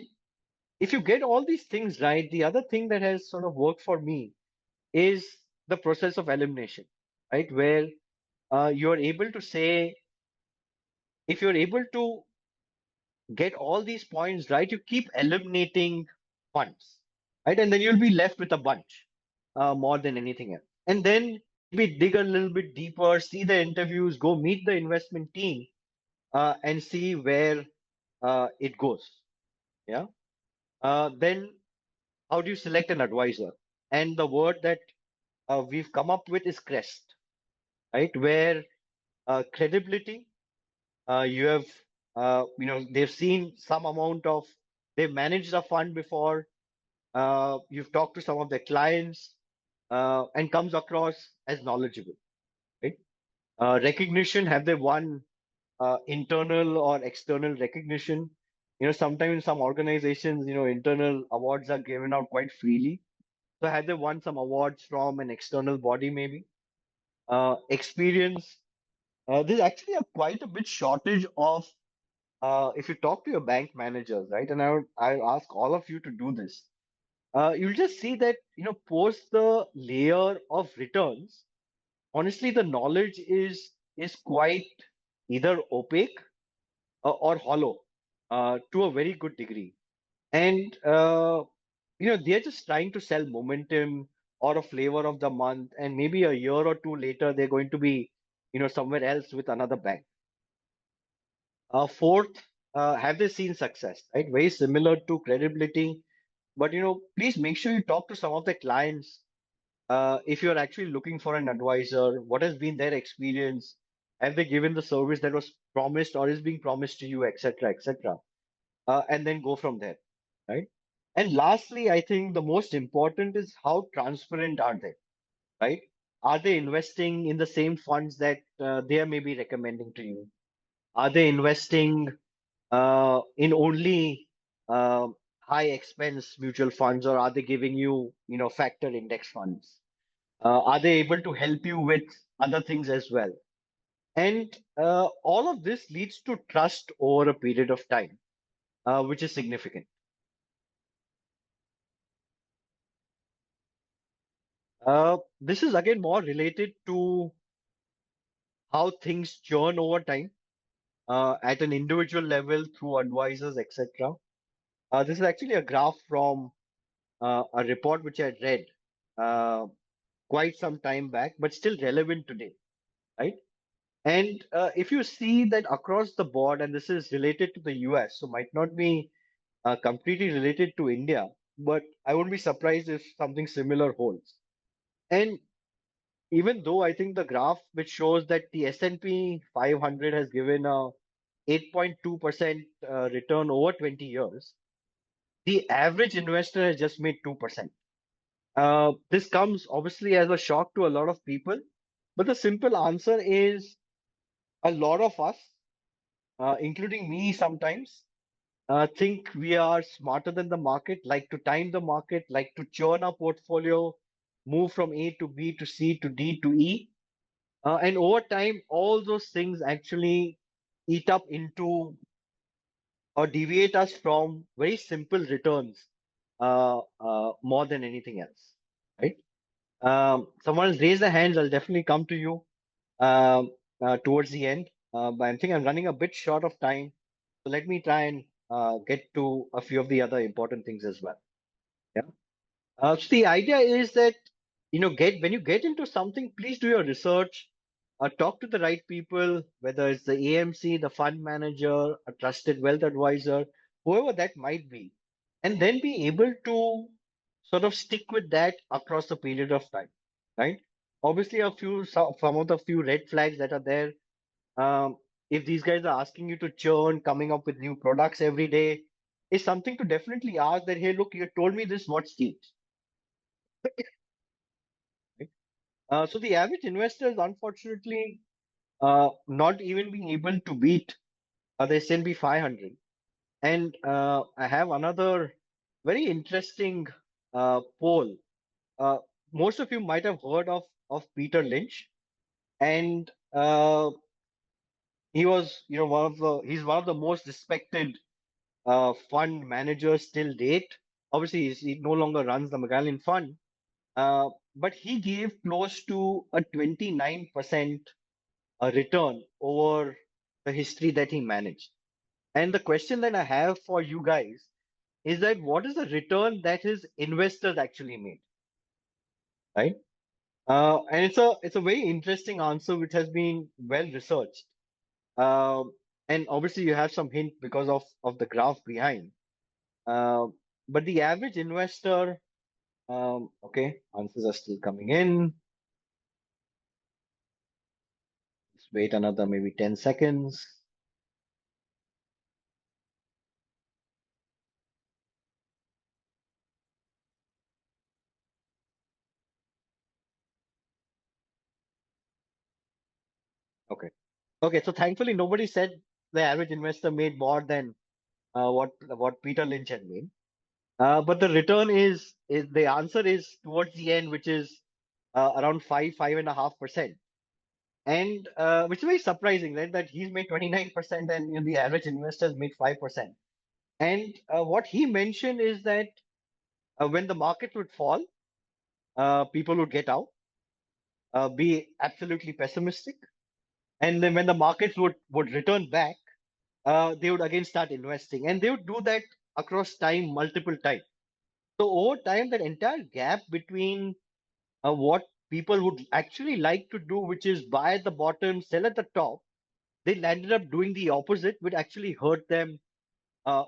if you get all these things right, the other thing that has sort of worked for me is the process of elimination, right? Where you're able to say, if you're able to get all these points right, you keep eliminating funds, right? And then you'll be left with a bunch, more than anything else. And then maybe dig a little bit deeper, see the interviews, go meet the investment team, and see where it goes. Yeah. Then how do you select an advisor? And the word that we've come up with is CREST, right? Where credibility, you have, they've seen some amount of, they've managed a fund before, you've talked to some of their clients, and comes across as knowledgeable, right? Recognition, have they won internal or external recognition? Sometimes in some organizations, internal awards are given out quite freely. So have they won some awards from an external body, maybe? Experience. There's actually quite a bit shortage of, if you talk to your bank managers, right? And I ask all of you to do this. You'll just see that, post the layer of returns, honestly, the knowledge is quite either opaque or hollow, to a very good degree. And they're just trying to sell momentum or a flavor of the month, and maybe a year or two later, they're going to be, somewhere else with another bank. Fourth, have they seen success, right? Very similar to credibility, but please make sure you talk to some of the clients. If you're actually looking for an advisor, what has been their experience? Have they given the service that was promised or is being promised to you, etc., etc.? And then go from there, right? And lastly, I think the most important is how transparent are they, right? Are they investing in the same funds that they are maybe recommending to you? Are they investing in only high expense mutual funds, or are they giving you, factor index funds? Are they able to help you with other things as well? And all of this leads to trust over a period of time, which is significant. This is again more related to how things churn over time, at an individual level through advisors, etc. This is actually a graph from a report which I read uh, quite some time back, but still relevant today, right? And if you see that across the board, and this is related to the US, so might not be completely related to India, but I wouldn't be surprised if something similar holds. And even though I think the graph which shows that the S&P 500 has given a 8.2% return over 20 years, the average investor has just made 2%. This comes obviously as a shock to a lot of people, but the simple answer is a lot of us, including me sometimes, think we are smarter than the market, like to time the market, like to churn our portfolio, move from A to B to C to D to E. And over time, all those things actually eat up into or deviate us from very simple returns, more than anything else, right? Someone else raise their hands, I'll definitely come to you towards the end. But I think I'm running a bit short of time. So let me try and get to a few of the other important things as well. Yeah. So the idea is that, get when you get into something, please do your research. talk to the right people, whether it's the AMC, the fund manager, a trusted wealth advisor, whoever that might be, and then be able to sort of stick with that across a period of time, right? Obviously, some of the few red flags that are there. Um, if these guys are asking you to churn, coming up with new products every day, is something to definitely ask that, hey, look, you told me this, what's changed? Right? So the average investor is unfortunately not even being able to beat the S&P 500. And I have another very interesting poll. Uh, Most of you might have heard of Peter Lynch, and he's one of the most respected fund managers till date. Obviously, he no longer runs the Magellan Fund, but he gave close to a 29% return over the history that he managed. And the question that I have for you guys is that what is the return that his investors actually made, right? And it's a very interesting answer which has been well researched. And obviously you have some hint because of the graph behind. Uh, but the average investor, okay, answers are still coming in. Let's wait another maybe 10 seconds. Okay. Okay, so thankfully nobody said the average investor made more than what Peter Lynch had made. But the return is the answer is towards the end, which is around 5.5%, and which is very surprising, right? That he's made 29% and the average investors made 5%. And what he mentioned is that when the market would fall, people would get out, be absolutely pessimistic, and then when the markets would return back, they would again start investing, and they would do that across time, multiple times. So over time, that entire gap between what people would actually like to do, which is buy at the bottom, sell at the top, they landed up doing the opposite, which actually hurt them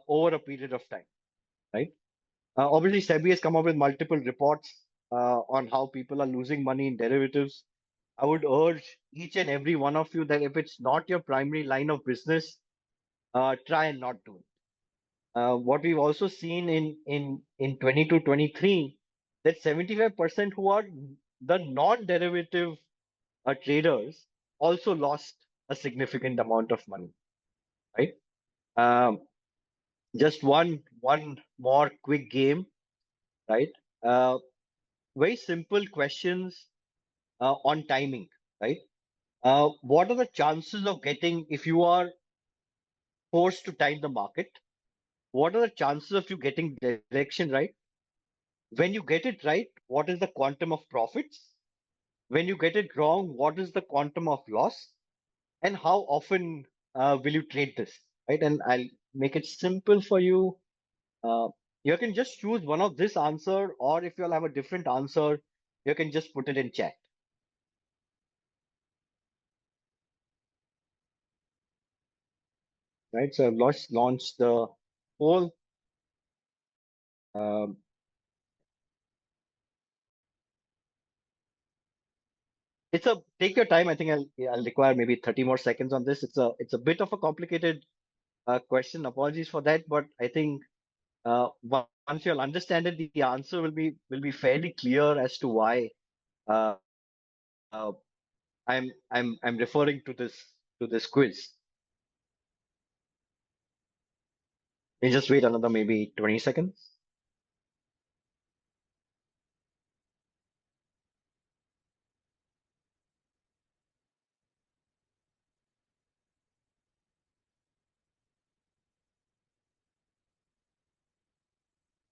over a period of time, right? Obviously, SEBI has come up with multiple reports on how people are losing money in derivatives. I would urge each and every one of you that if it's not your primary line of business, try and not do it. What we've also seen in 22-23, that 75% who are the non-derivative traders also lost a significant amount of money, right? Um, just one more quick game, right? Uh, Very simple questions on timing, right? What are the chances of getting, if you are forced to time the market, what are the chances of you getting direction right? When you get it right, what is the quantum of profits? When you get it wrong, what is the quantum of loss? And how often will you trade this, right? And I'll make it simple for you. Uh, you can just choose one of this answer, or if you'll have a different answer, you can just put it in chat, right? So I've launched the poll. Um, it's a take your time. I think I'll require maybe 30 more seconds on this. It's a bit of a complicated question. Apologies for that, but I think once you'll understand it, the answer will be fairly clear as to why uh, uh, I'm referring to this quiz. You just wait another maybe 20 seconds.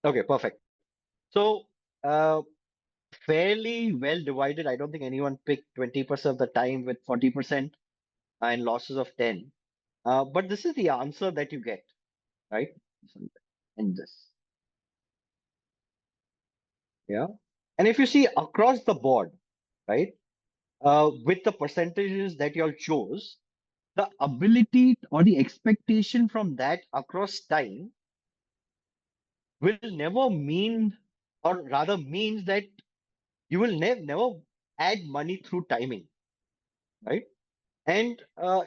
Okay, perfect. So fairly well divided. I don't think anyone picked 20% of the time with 40% and losses of 10. But this is the answer that you get, right? And this, yeah. And if you see across the board, right? with the percentages that you all chose, the ability or the expectation from that across time will never mean, or rather means that you will never add money through timing, right? And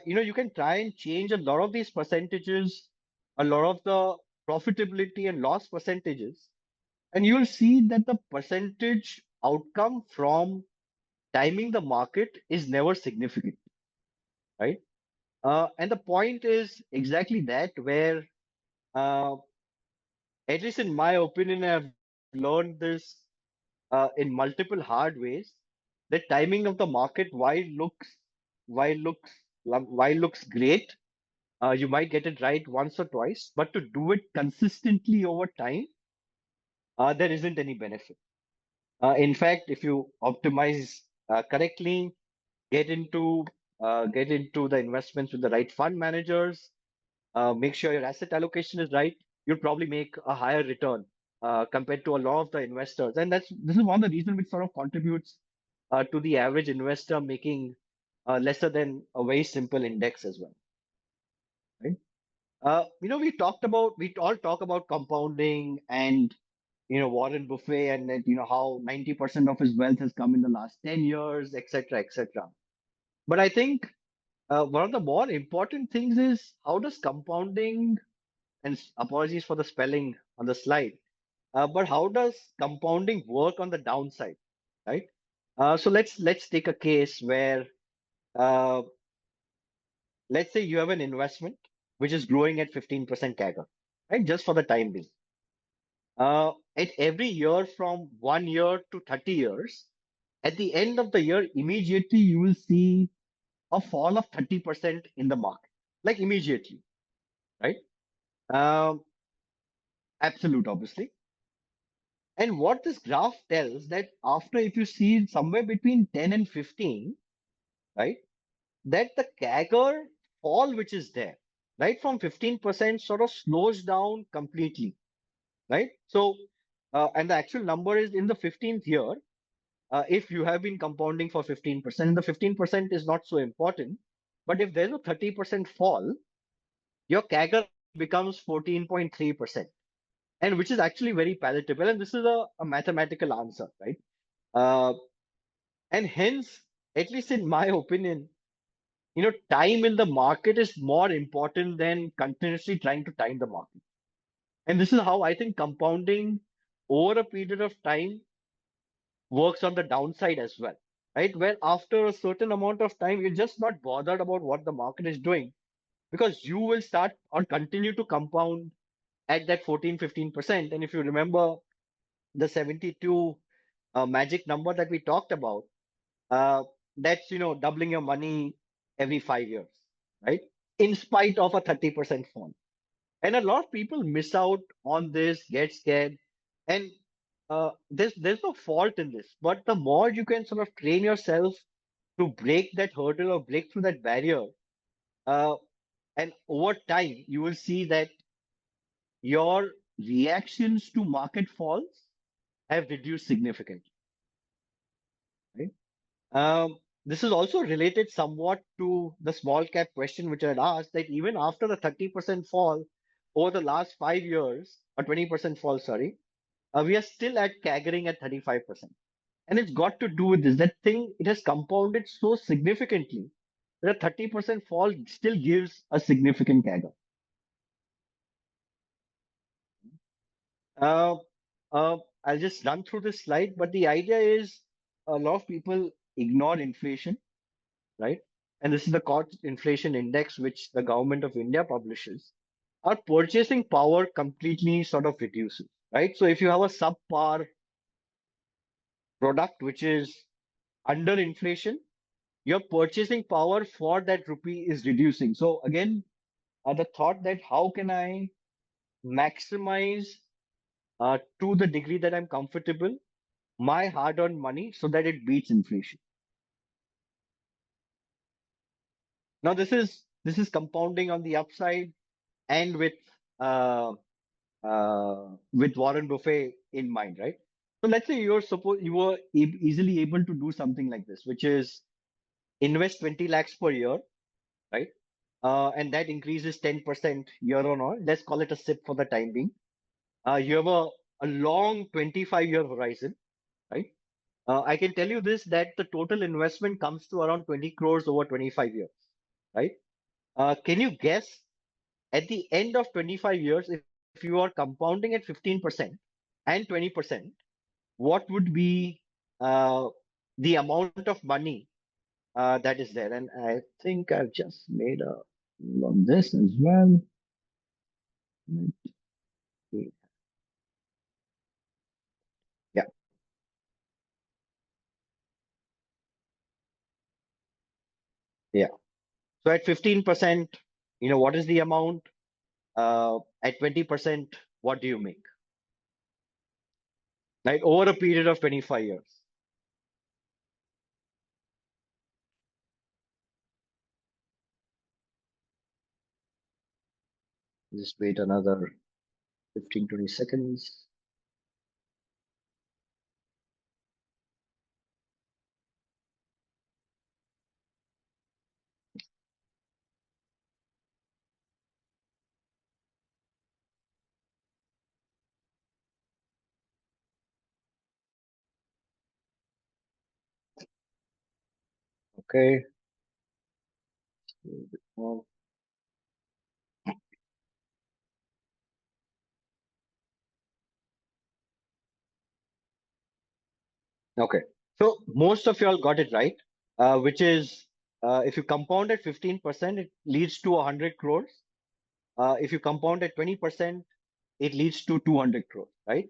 you can try and change a lot of these percentages, a lot of the profitability and loss percentages, and you will see that the percentage outcome from timing the market is never significant, right? And the point is exactly that, where uh, at least in my opinion, I've learned this in multiple hard ways. The timing of the market, while looks while looks great, you might get it right once or twice, but to do it consistently over time, there isn't any benefit. In fact, if you optimize correctly, get into get into the investments with the right fund managers, make sure your asset allocation is right, you'll probably make a higher return compared to a lot of the investors. And this is one of the reasons which sort of contributes to the average investor making lesser than a very simple index as well. Right? We all talk about compounding and Warren Buffett, and that how 90% of his wealth has come in the last 10 years, etc., etc. But I think one of the more important things is how does compounding, and apologies for the spelling on the slide, but how does compounding work on the downside, right? So let's take a case where uh, let's say you have an investment which is growing at 15% CAGR, right? Just for the time being. At every year from 1 year to 30 years, at the end of the year, immediately you will see a fall of 30% in the market, like immediately, right? Um, Absolute, obviously. And what this graph tells that after, if you see somewhere between 10 and 15, right, that the CAGR fall which is there, right, from 15% sort of slows down completely, right? So, and the actual number is in the 15th year, if you have been compounding for 15%, the 15% is not so important. But if there's a 30% fall, your CAGR becomes 14.3%, and which is actually very palatable. And this is a mathematical answer, right? Uh, and hence, at least in my opinion, time in the market is more important than continuously trying to time the market. And this is how I think compounding over a period of time works on the downside as well, right? Where after a certain amount of time, you're just not bothered about what the market is doing, because you will start or continue to compound at that 14-15%. And if you remember the 72 magic number that we talked about, uh, that's doubling your money every 5 years, right? In spite of a 30% fall. And a lot of people miss out on this, get scared, and there's no fault in this. But the more you can sort of train yourself to break that hurdle or break through that barrier, uh, and over time you will see that your reactions to market falls have reduced significantly. Right? This is also related somewhat to the small cap question which I had asked, that even after the 30% fall over the last 5 years, or 20% fall, sorry, we are still at CAGRing at 35%. And it's got to do with this, that thing, it has compounded so significantly that a 30% fall still gives a significant CAGR. Uh, I'll just run through this slide, but the idea is a lot of people ignore inflation, right? And this is the core inflation index, which the government of India publishes. Our purchasing power completely sort of reduces, right? So if you have a subpar product which is under inflation, your purchasing power for that rupee is reducing. So again, the thought that how can I maximize to the degree that I'm comfortable my hard-earned money so that it beats inflation. Now this is compounding on the upside, and uh, with Warren Buffett in mind, right? So let's say you were easily able to do something like this, which is invest 20 lakhs per year, right? And that increases 10% year on year. Let's call it a SIP for the time being. You have a long 25-year horizon, right? I can tell you this that the total investment comes to around 20 crores over 25 years, right? Can you guess at the end of 25 years, if you are compounding at 15% and 20%, what would be uh, the amount of money that is there? And I think I've just made a on this as well. Yeah, yeah. So at 15%, what is the amount? At 20%, what do you make? Right, over a period of 25 years. Just wait another 15, 20 seconds. Okay. Okay. So most of y'all got it right, which is if you compound at 15%, it leads to 100 crores. If you compound at 20%, it leads to 200 crores, right?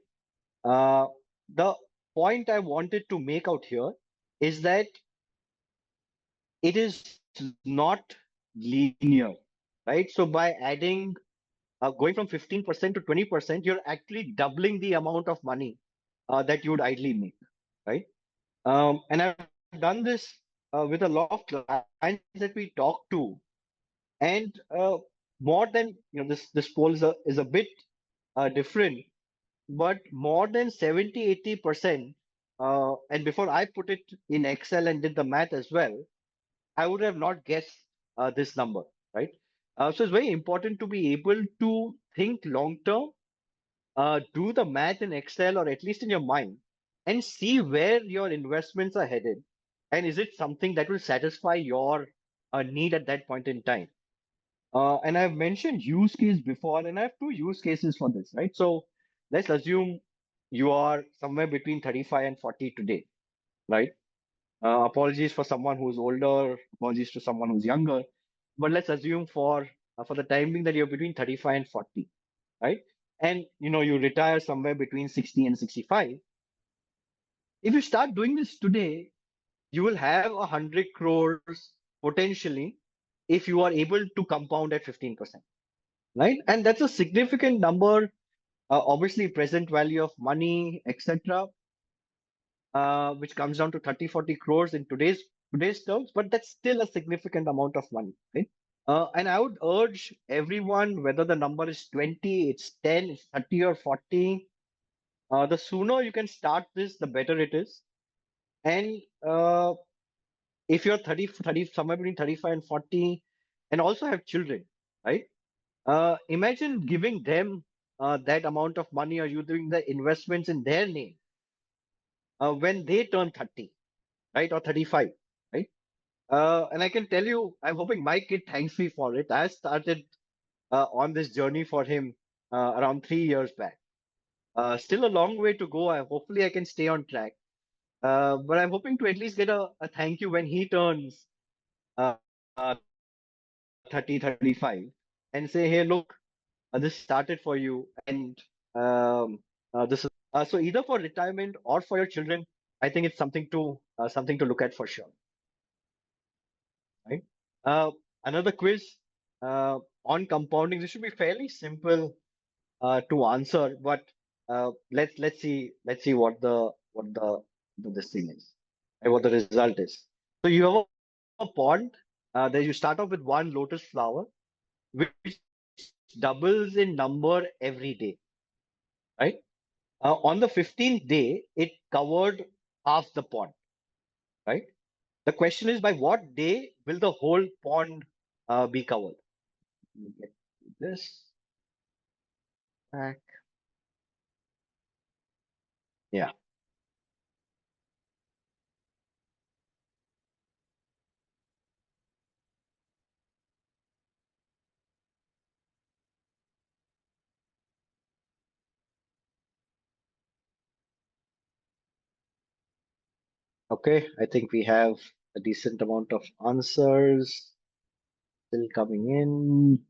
Uh, the point I wanted to make out here is that it is not linear, right? So by adding, going from 15% to 20%, you're actually doubling the amount of money that you would ideally make, right? And I've done this with a lot of clients that we talk to, and more than this poll is a bit different, but more than 70-80%. And before I put it in Excel and did the math as well, I would have not guessed this number, right? So it's very important to be able to think long term, do the math in Excel or at least in your mind, and see where your investments are headed. And is it something that will satisfy your need at that point in time? And I've mentioned use case before, and I have two use cases for this, right? So let's assume you are somewhere between 35 and 40 today, right? Apologies for someone who's older, apologies to someone who's younger, but let's assume for the time being that you're between 35 and 40, right? And you retire somewhere between 60 and 65. If you start doing this today, you will have 100 crores potentially if you are able to compound at 15%, right? And that's a significant number. Obviously, present value of money, etc., which comes down to 30-40 crores in today's terms, but that's still a significant amount of money, right? And I would urge everyone, whether the number is 20, it's 10, it's 30 or 40, the sooner you can start this, the better it is. And if you're 30, somewhere between 35 and 40, and also have children, right? Imagine giving them that amount of money, or you doing the investments in their name when they turn 30, right? Or 35, right? And I can tell you, I'm hoping my kid thanks me for it. I started on this journey for him around 3 years back. Still a long way to go. Hopefully, I can stay on track. But I'm hoping to at least get a thank you when he turns uh, uh, 30, 35, and say, hey, look, this started for you. And this is so either for retirement or for your children. I think it's something to look at for sure, right? Uh, Another quiz on compounding. This should be fairly simple to answer, but let's see what the this thing is, and what the result is. So you have a pond. There you start off with one lotus flower, which doubles in number every day, right? On the 15th day, it covered half the pond, right? The question is, by what day will the whole pond be covered? Let me get this back. Yeah. Okay. I think we have a decent amount of answers still coming in.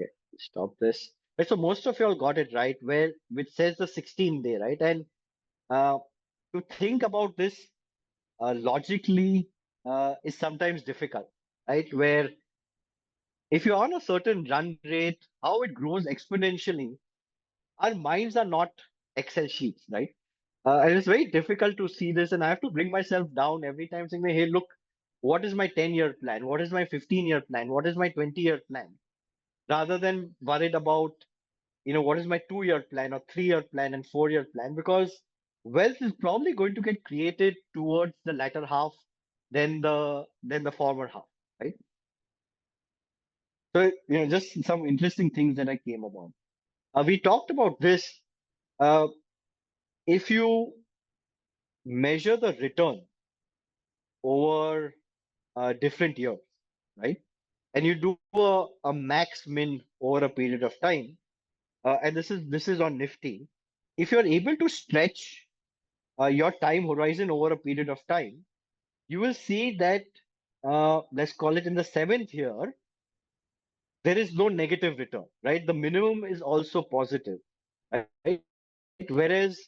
Okay. Stop this. Right, so most of y'all got it right, where which says the 16 day, right? And uh, to think about this logically is sometimes difficult, right? Where if you're on a certain run rate, how it grows exponentially, our minds are not Excel sheets, right? And it's very difficult to see this, and I have to bring myself down every time saying, "Hey, look, what is my 10-year plan? What is my 15-year plan? What is my 20-year plan?" Rather than worried about, what is my 2-year plan or 3-year plan and 4-year plan, because wealth is probably going to get created towards the latter half than the former half, right? So, just some interesting things that I came about. We talked about this. Uh, if you measure the return over different years, right? And you do a max min over a period of time, and this is on Nifty. If you're able to stretch your time horizon over a period of time, you will see that let's call it in the seventh year, there is no negative return, right? The minimum is also positive, right? Whereas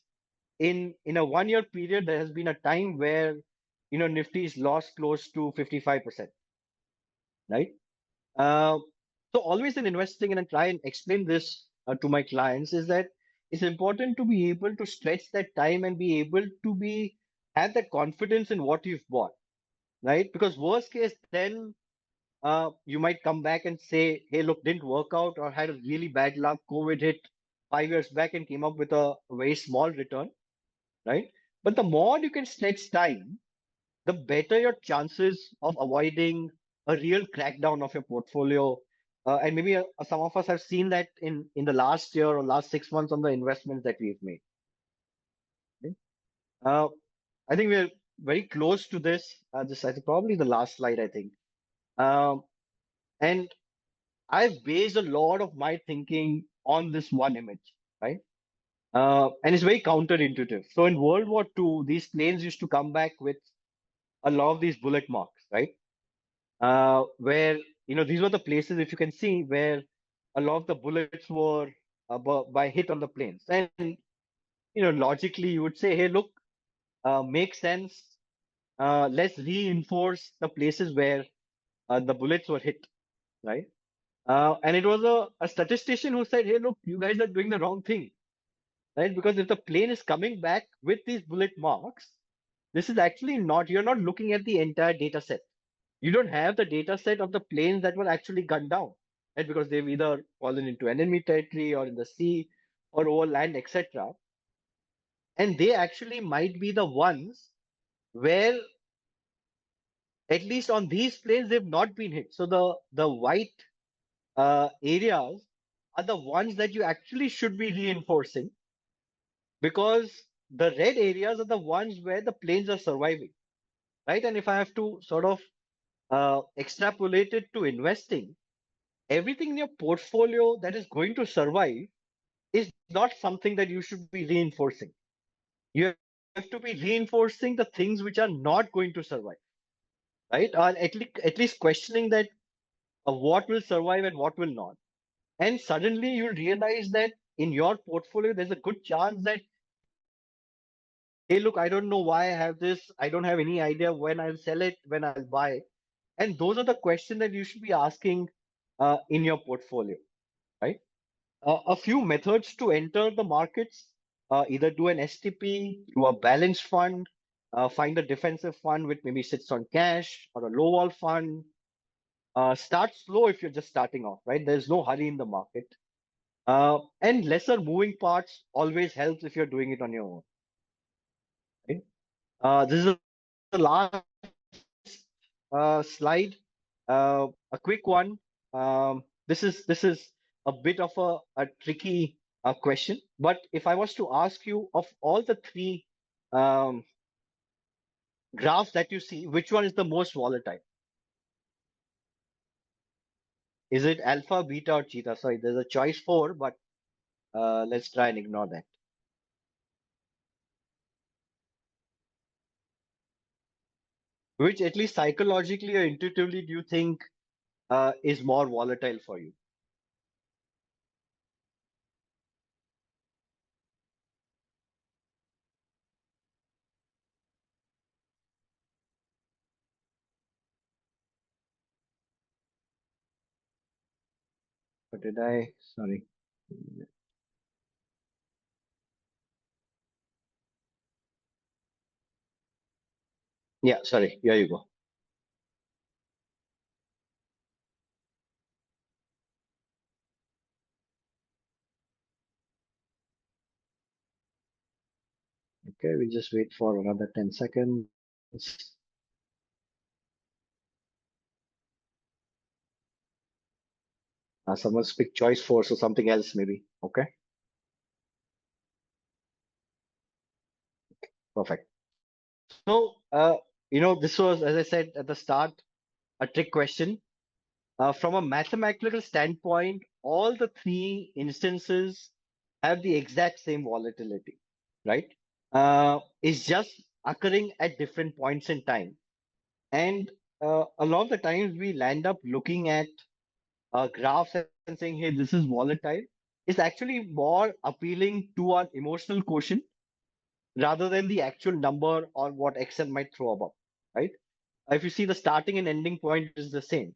in a 1 year period, there has been a time where Nifty's lost close to 55%, right? Uh, so always in investing, and I try and explain this to my clients, is that it's important to be able to stretch that time and be able to be have that confidence in what you've bought, right? Because worst case, then you might come back and say, "Hey, look, didn't work out, or had a really bad luck. COVID hit 5 years back and came up with a very small return," right? But the more you can stretch time, the better your chances of avoiding a real crackdown of your portfolio. And maybe some of us have seen that in the last year or last 6 months on the investments that we've made. Okay? Uh, I think we're very close to this. This is probably the last slide, I think. Um, and I've based a lot of my thinking on this one image, right? And it's very counterintuitive. So in World War II, these planes used to come back with a lot of these bullet marks, right? Where these were the places, if you can see, where a lot of the bullets were by hit on the planes. And logically, you would say, "Hey, look, makes sense. Let's reinforce the places where the bullets were hit," right? And it was a statistician who said, "Hey, look, you guys are doing the wrong thing, right? Because if the plane is coming back with these bullet marks, this is actually not, you're not looking at the entire data set. You don't have the data set of the planes that were actually gunned down, right? Because they've either fallen into enemy territory or in the sea or over land, etc. And they actually might be the ones where, at least on these planes, they've not been hit. So the white areas are the ones that you actually should be reinforcing, because the red areas are the ones where the planes are surviving, right? And if I have to sort of extrapolate it to investing, everything in your portfolio that is going to survive is not something that you should be reinforcing. You have to be reinforcing the things which are not going to survive, right? Or at least questioning that what will survive and what will not. And suddenly you'll realize that in your portfolio, there's a good chance that, "Hey, look, I don't know why I have this. I don't have any idea when I'll sell it, when I'll buy." And those are the questions that you should be asking in your portfolio, right? A few methods to enter the markets: either do an STP, do a balanced fund, find a defensive fund which maybe sits on cash, or a low wall fund. Start slow if you're just starting off, right? There's no hurry in the market. And lesser moving parts always helps if you're doing it on your own. This is the last slide, a quick one. This is a bit of a tricky question, but if I was to ask you, of all the three um, graphs that you see, which one is the most volatile? Is it alpha, beta, or theta? Sorry, there's a choice four, but let's try and ignore that. Which, at least psychologically or intuitively, do you think is more volatile for you? What did I? Sorry. Yeah, sorry. Here you go. Okay, we just wait for another 10 seconds. Someone's picked choice four, so something else maybe. Okay, perfect. So, this was, as I said at the start, a trick question. From a mathematical standpoint, all the three instances have the exact same volatility, right? It's just occurring at different points in time. And a lot of the times we land up looking at graphs and saying, hey, this is volatile. It's actually more appealing to our emotional quotient rather than the actual number or what Excel might throw above, right? If you see, the starting and ending point is the same.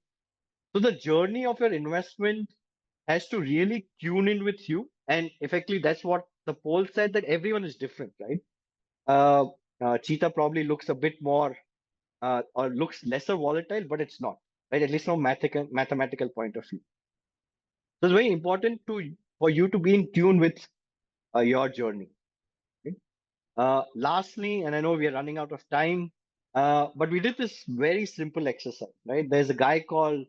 So the journey of your investment has to really tune in with you. And effectively, that's what the poll said, that everyone is different, right? Uh, Cheetah probably looks a bit more or looks lesser volatile, but it's not, right? At least from mathematical point of view. So it's very important for you to be in tune with your journey. Okay? Lastly, and I know we are running out of time, but we did this very simple exercise, right? There's a guy called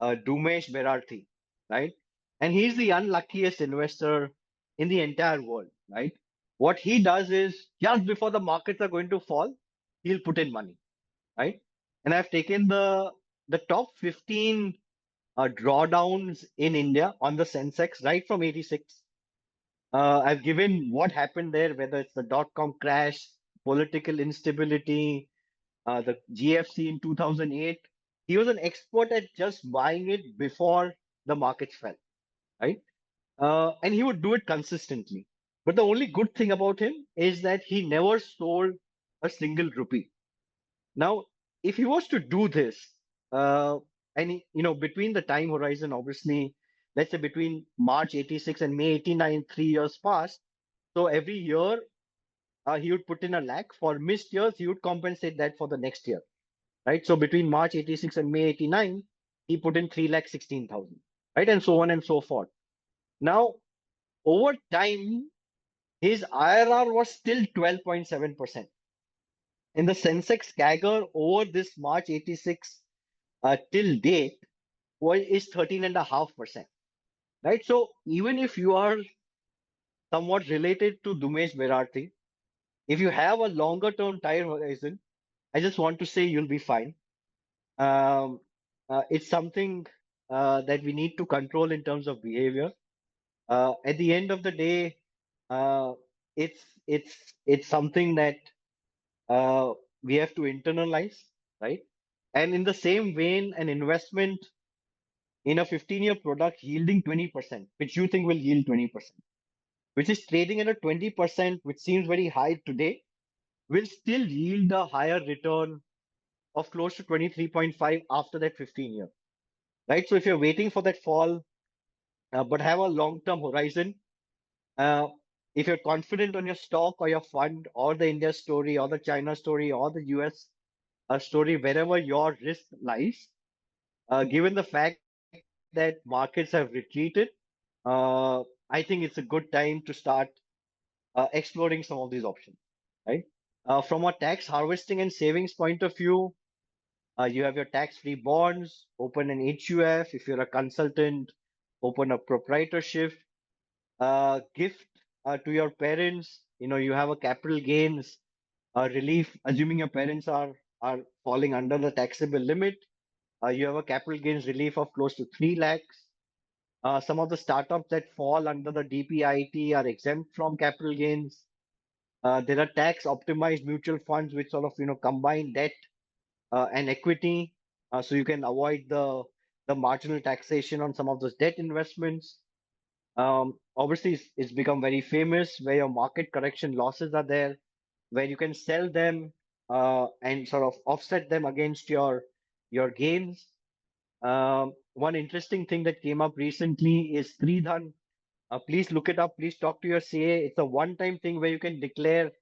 Dumesh Berarthi, right? And he's the unluckiest investor in the entire world, right? What he does is just before the markets are going to fall, he'll put in money, right? And I've taken the top 15 drawdowns in India on the Sensex right from 86. I've given what happened there, whether it's the dot-com crash, political instability, the GFC in 2008. He was an expert at just buying it before the markets fell, right? And he would do it consistently. But the only good thing about him is that he never sold a single rupee. Now, if he was to do this, uh, and between the time horizon, obviously, let's say between March 86 and May 89, 3 years passed. So every year, he would put in a lakh. For missed years, he would compensate that for the next year, right? So between March 86 and May 89, he put in 3,16,000, right? And so on and so forth. Now, over time, his IRR was still 12.7%. And the Sensex CAGR over this March 86 till date is 13.5%, right? So even if you are somewhat related to Dumesh Berarthi, if you have a longer term time horizon, I just want to say you'll be fine. Um, it's something that we need to control in terms of behavior. At the end of the day, uh, it's it's it's something that uh, we have to internalize, right? And in the same vein, an investment in a 15-year product yielding 20%, which you think will yield 20%, which is trading at a 20%, which seems very high today, will still yield a higher return of close to 23.5 after that 15 year, right? So if you're waiting for that fall, but have a long-term horizon, uh, if you're confident on your stock or your fund or the India story or the China story or the US story, wherever your risk lies, given the fact that markets have retreated, uh, I think it's a good time to start exploring some of these options, right? From a tax harvesting and savings point of view, you have your tax-free bonds, open an HUF. If you're a consultant, open a proprietorship. Gift to your parents. You have a capital gains relief, assuming your parents are falling under the taxable limit. You have a capital gains relief of close to 3 lakhs. Some of the startups that fall under the DPIT are exempt from capital gains. There are tax optimized mutual funds which sort of combine debt and equity, so you can avoid the marginal taxation on some of those debt investments. Obviously, it's become very famous where your market correction losses are there, where you can sell them and sort of offset them against your gains. One interesting thing that came up recently is Tridhan. Please look it up. Please talk to your CA. It's a one-time thing where you can declare,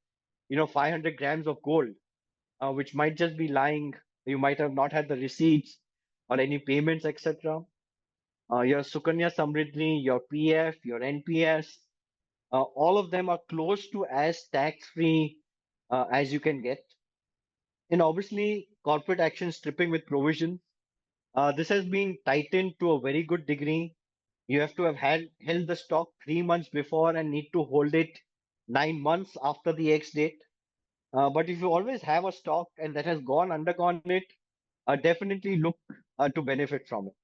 500 grams of gold, which might just be lying. You might have not had the receipts or any payments, etc. Your Sukanya Samriddhi, your PF, your NPS, all of them are close to as tax-free as you can get. And obviously, corporate action stripping with provision. This has been tightened to a very good degree. You have to have held the stock 3 months before and need to hold it 9 months after the X date. But if you always have a stock and that has undergone it, definitely look to benefit from it.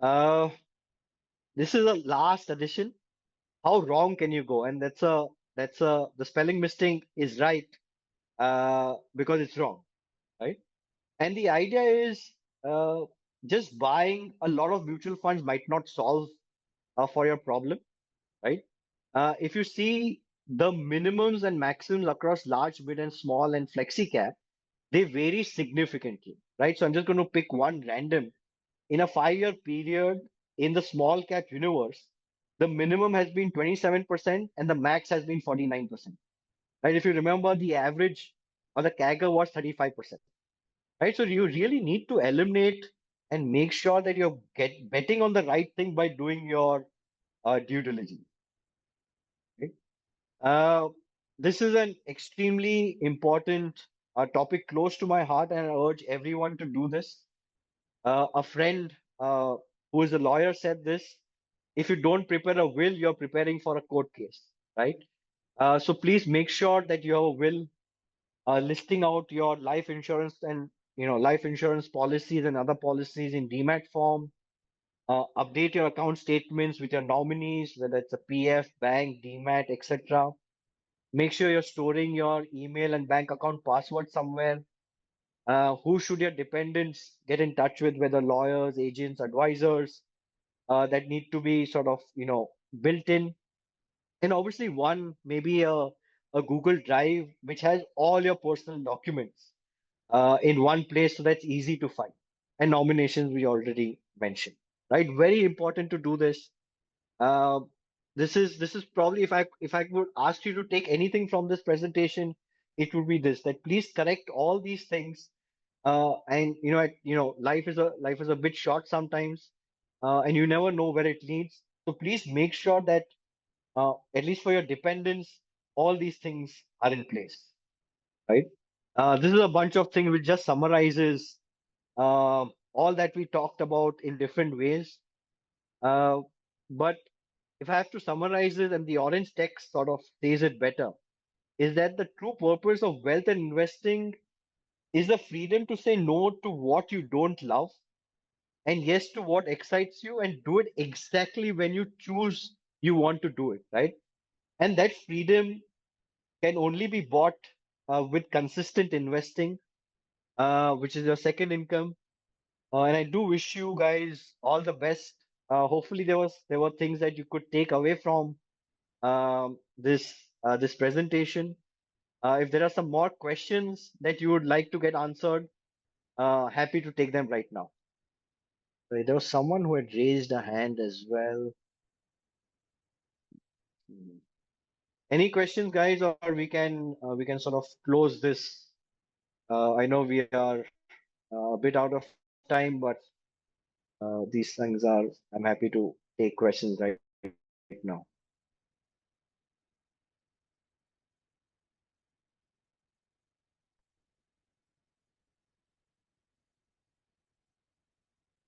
Uh, this is a last addition. How wrong can you go? And the spelling mistake is right because it's wrong, right? And the idea is uh, just buying a lot of mutual funds might not solve for your problem, right? If you see the minimums and maximums across large, mid, and small and flexi cap, they vary significantly, right? So I'm just going to pick one random. In a 5-year period in the small cap universe, the minimum has been 27% and the max has been 49%. Right? If you remember, the average or the CAGR was 35%. Right? So you really need to eliminate and make sure that you're betting on the right thing by doing your due diligence. Right? Uh, this is an extremely important topic close to my heart, and I urge everyone to do this. A friend who is a lawyer said this: if you don't prepare a will, you're preparing for a court case, right? So please make sure that you have a will listing out your life insurance and life insurance policies and other policies in DMAT form. Update your account statements with your nominees, whether it's a PF, bank, DMAT, etc. Make sure you're storing your email and bank account password somewhere. Who should your dependents get in touch with, whether lawyers, agents, advisors, that need to be sort of, built in. And obviously, one maybe a Google Drive which has all your personal documents in one place, so that's easy to find. And nominations we already mentioned, right? Very important to do this. Uh, this is probably, if I would ask you to take anything from this presentation, it would be this: that please correct all these things. And life is a bit short sometimes, and you never know where it leads. So please make sure that at least for your dependents, all these things are in place, right? This is a bunch of things which just summarizes all that we talked about in different ways. Uh, but if I have to summarize it, and the orange text sort of says it better, is that the true purpose of wealth and investing is the freedom to say no to what you don't love and yes to what excites you, and do it exactly when you choose you want to do it, right? And that freedom can only be bought with consistent investing, which is your second income. And I do wish you guys all the best. Hopefully, there were things that you could take away from this presentation. If there are some more questions that you would like to get answered, happy to take them right now. Wait, there was someone who had raised a hand as well. Hmm. Any questions, guys, or we can sort of close this. I know we are a bit out of time, but these things are. I'm happy to take questions right now.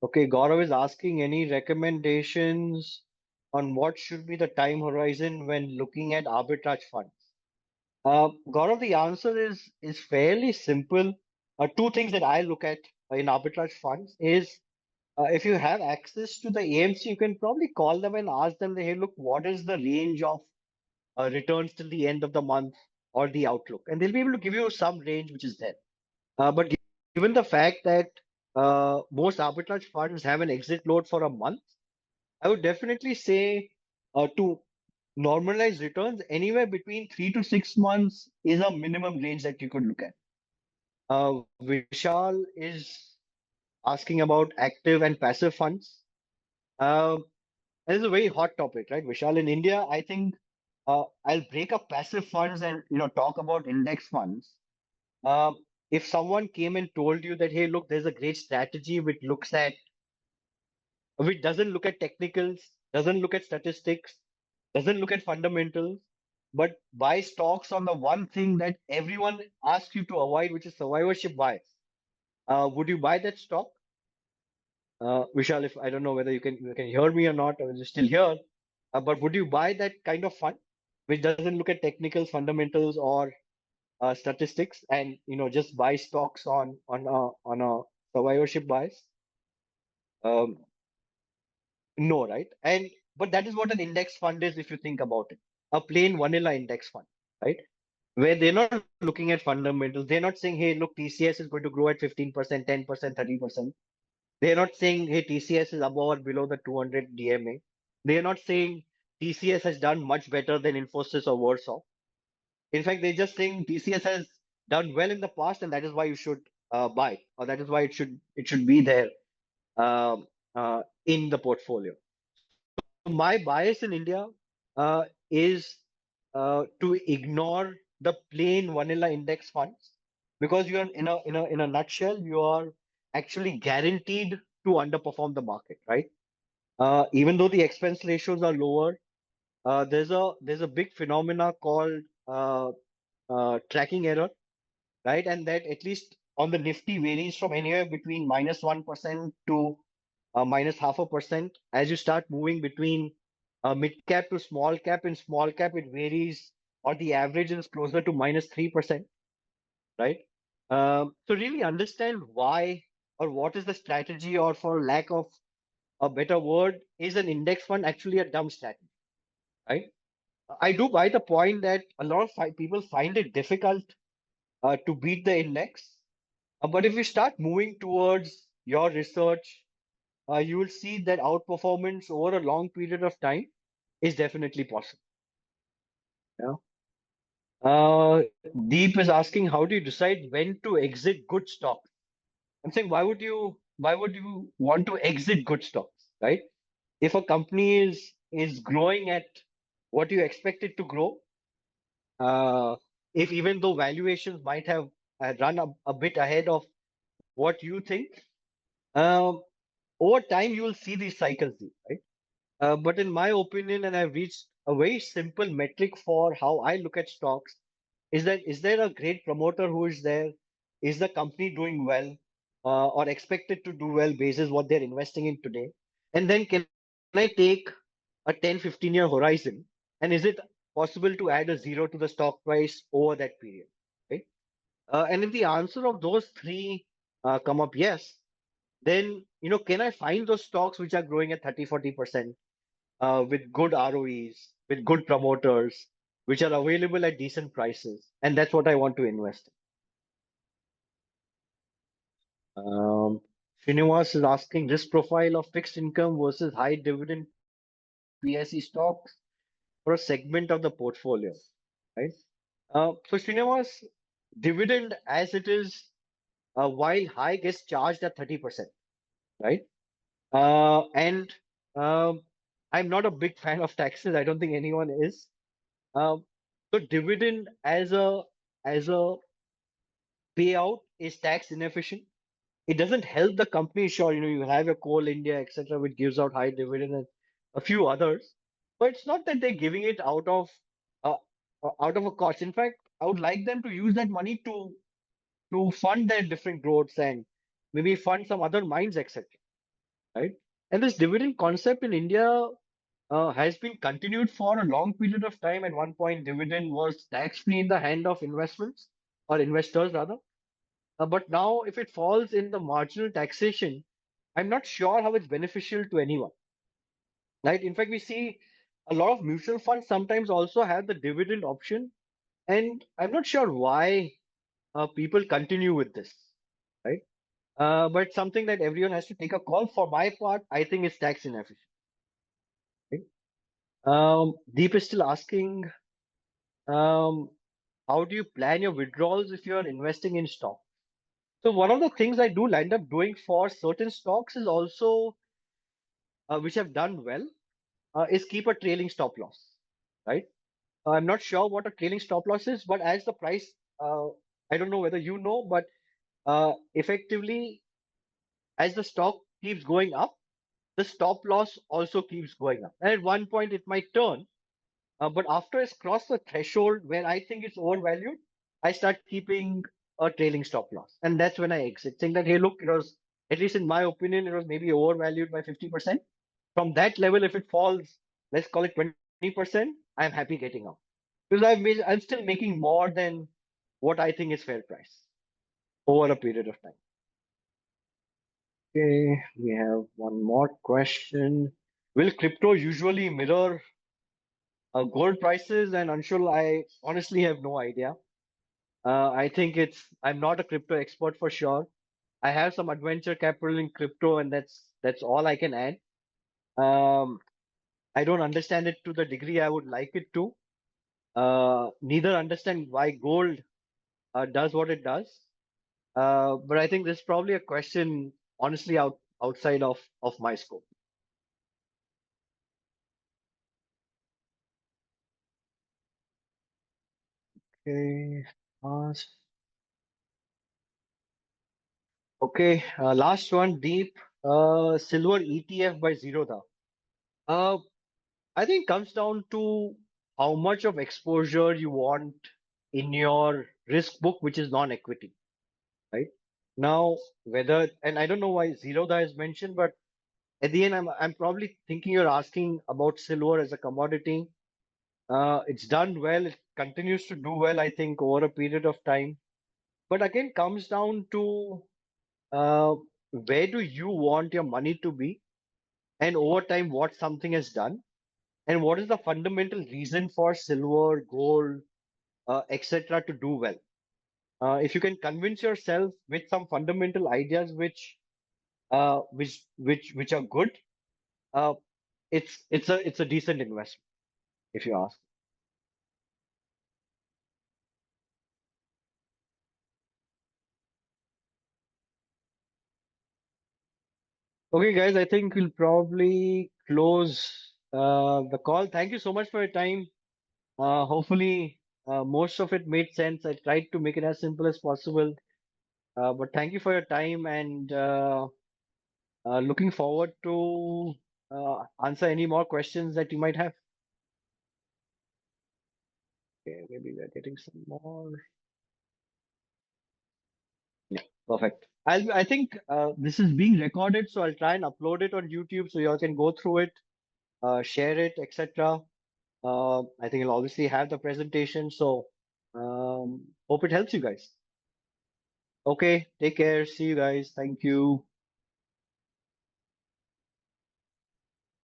Okay, Gaurav is asking any recommendations on what should be the time horizon when looking at arbitrage funds. Gaurav, the answer is fairly simple. Two things that I look at in arbitrage funds is if you have access to the AMC, you can probably call them and ask them, hey, look, what is the range of returns till the end of the month or the outlook? And they'll be able to give you some range which is there. But given the fact that most arbitrage funds have an exit load for a month, I would definitely say to normalize returns anywhere between 3 to 6 months is a minimum range that you could look at. Vishal is asking about active and passive funds. Uh, this is a very hot topic, right, Vishal? In India, I think I'll break up passive funds and talk about index funds. Uh, if someone came and told you that, hey, look, there's a great strategy which doesn't look at technicals, doesn't look at statistics, doesn't look at fundamentals, but buy stocks on the one thing that everyone asks you to avoid, which is survivorship bias. Would you buy that stock? Vishal, if I don't know whether you can hear me or not, or you're still here, but would you buy that kind of fund, which doesn't look at technicals, fundamentals, or statistics, and just buy stocks on a survivorship bias? Um, no, right? And but that is what an index fund is if you think about it. A plain vanilla index fund, right? Where they're not looking at fundamentals. They're not saying, hey, look, TCS is going to grow at 15%, 10%, 30%. They're not saying, hey, TCS is above or below the 200 DMA. They're not saying TCS has done much better than Infosys or Warsaw. In fact, they're just saying TCS has done well in the past, and that is why you should buy, or that is why it should be there in the portfolio. So my bias in India is to ignore the plain vanilla index funds because you are in a nutshell you are actually guaranteed to underperform the market, right? Even though the expense ratios are lower, there's a big phenomena called tracking error, right? And that at least on the Nifty varies from anywhere between -1% to minus 0.5%. As you start moving between mid cap to small cap, in small cap it varies, or the average is closer to -3%, right? So really understand why or what is the strategy, or for lack of a better word, is an index fund actually a dumb strategy, right? I do buy the point that a lot of people find it difficult to beat the index. But if you start moving towards your research, you will see that outperformance over a long period of time is definitely possible. Yeah. Deep is asking, how do you decide when to exit good stocks? I'm saying, why would you want to exit good stocks, right? If a company is growing at what you expect it to grow, uh, if even though valuations might have run a bit ahead of what you think, um, over time you will see these cycles, right? But in my opinion, and I've reached a very simple metric for how I look at stocks, is there a great promoter who is there? Is the company doing well or expected to do well basis what they're investing in today? And then can I take a 10-15 year horizon? And is it possible to add a zero to the stock price over that period? Right? And if the answer of those three come up yes, then can I find those stocks which are growing at 30-40%? With good ROEs, with good promoters, which are available at decent prices. And that's what I want to invest in. Srinivas is asking risk profile of fixed income versus high dividend PSE stocks for a segment of the portfolio, right? So Srinivas, dividend as it is, while high gets charged at 30%, right? And um, I'm not a big fan of taxes. I don't think anyone is. Um, so dividend as a payout is tax inefficient. It doesn't help the company. Sure, you have your Coal India, etc., which gives out high dividend, and a few others. But it's not that they're giving it uh, out of a cost. In fact, I would like them to use that money to fund their different growths and maybe fund some other mines, etc. right? And this dividend concept in India has been continued for a long period of time. At one point, dividend was tax-free in the hand of investments or investors rather. But now, if it falls in the marginal taxation, I'm not sure how it's beneficial to anyone, right? In fact, we see a lot of mutual funds sometimes also have the dividend option, and I'm not sure why people continue with this, right? But something that everyone has to take a call. For my part, I think it's tax inefficient. Right? Deep is still asking, um, how do you plan your withdrawals if you're investing in stock? So one of the things I do end up doing for certain stocks is also, which have done well, is keep a trailing stop loss, right? I'm not sure what a trailing stop loss is, but as the price, uh, I don't know whether you know, but effectively, as the stock keeps going up, the stop loss also keeps going up. And at one point, it might turn, but after it's crossed the threshold where I think it's overvalued, I start keeping a trailing stop loss. And that's when I exit, saying that, hey, look, it was, at least in my opinion, it was maybe overvalued by 50%. From that level, if it falls, let's call it 20%, I'm happy getting out. Because I'm still making more than what I think is fair price over a period of time. Okay, we have one more question. Will crypto usually mirror gold prices? And Anshul, I honestly have no idea. I think I'm not a crypto expert for sure. I have some adventure capital in crypto, and that's all I can add. Um, I don't understand it to the degree I would like it to. Neither understand why gold does what it does. But I think this is probably a question, honestly, outside of my scope. Okay, last. Okay, last one, deep. Silver ETF by Zerodha. Uh, I think comes down to how much of exposure you want in your risk book, which is non-equity, right? Now, whether, and I don't know why Zerodha is mentioned, but at the end, I'm probably thinking you're asking about silver as a commodity. It's done well. It continues to do well, I think, over a period of time. But again, comes down to uh, where do you want your money to be, and over time, what something has done, and what is the fundamental reason for silver, gold, etc., to do well. If you can convince yourself with some fundamental ideas which are good, uh, it's a decent investment, if you ask. Okay, guys, I think we'll probably close the call. Thank you so much for your time. Hopefully, most of it made sense. I tried to make it as simple as possible. But thank you for your time, and looking forward to answer any more questions that you might have. Okay, maybe we're getting some more. Yeah, perfect. I think this is being recorded, so I'll try and upload it on YouTube so you all can go through it, share it, etc. I think I'll obviously have the presentation, so hope it helps you guys. Okay, take care. See you guys. Thank you.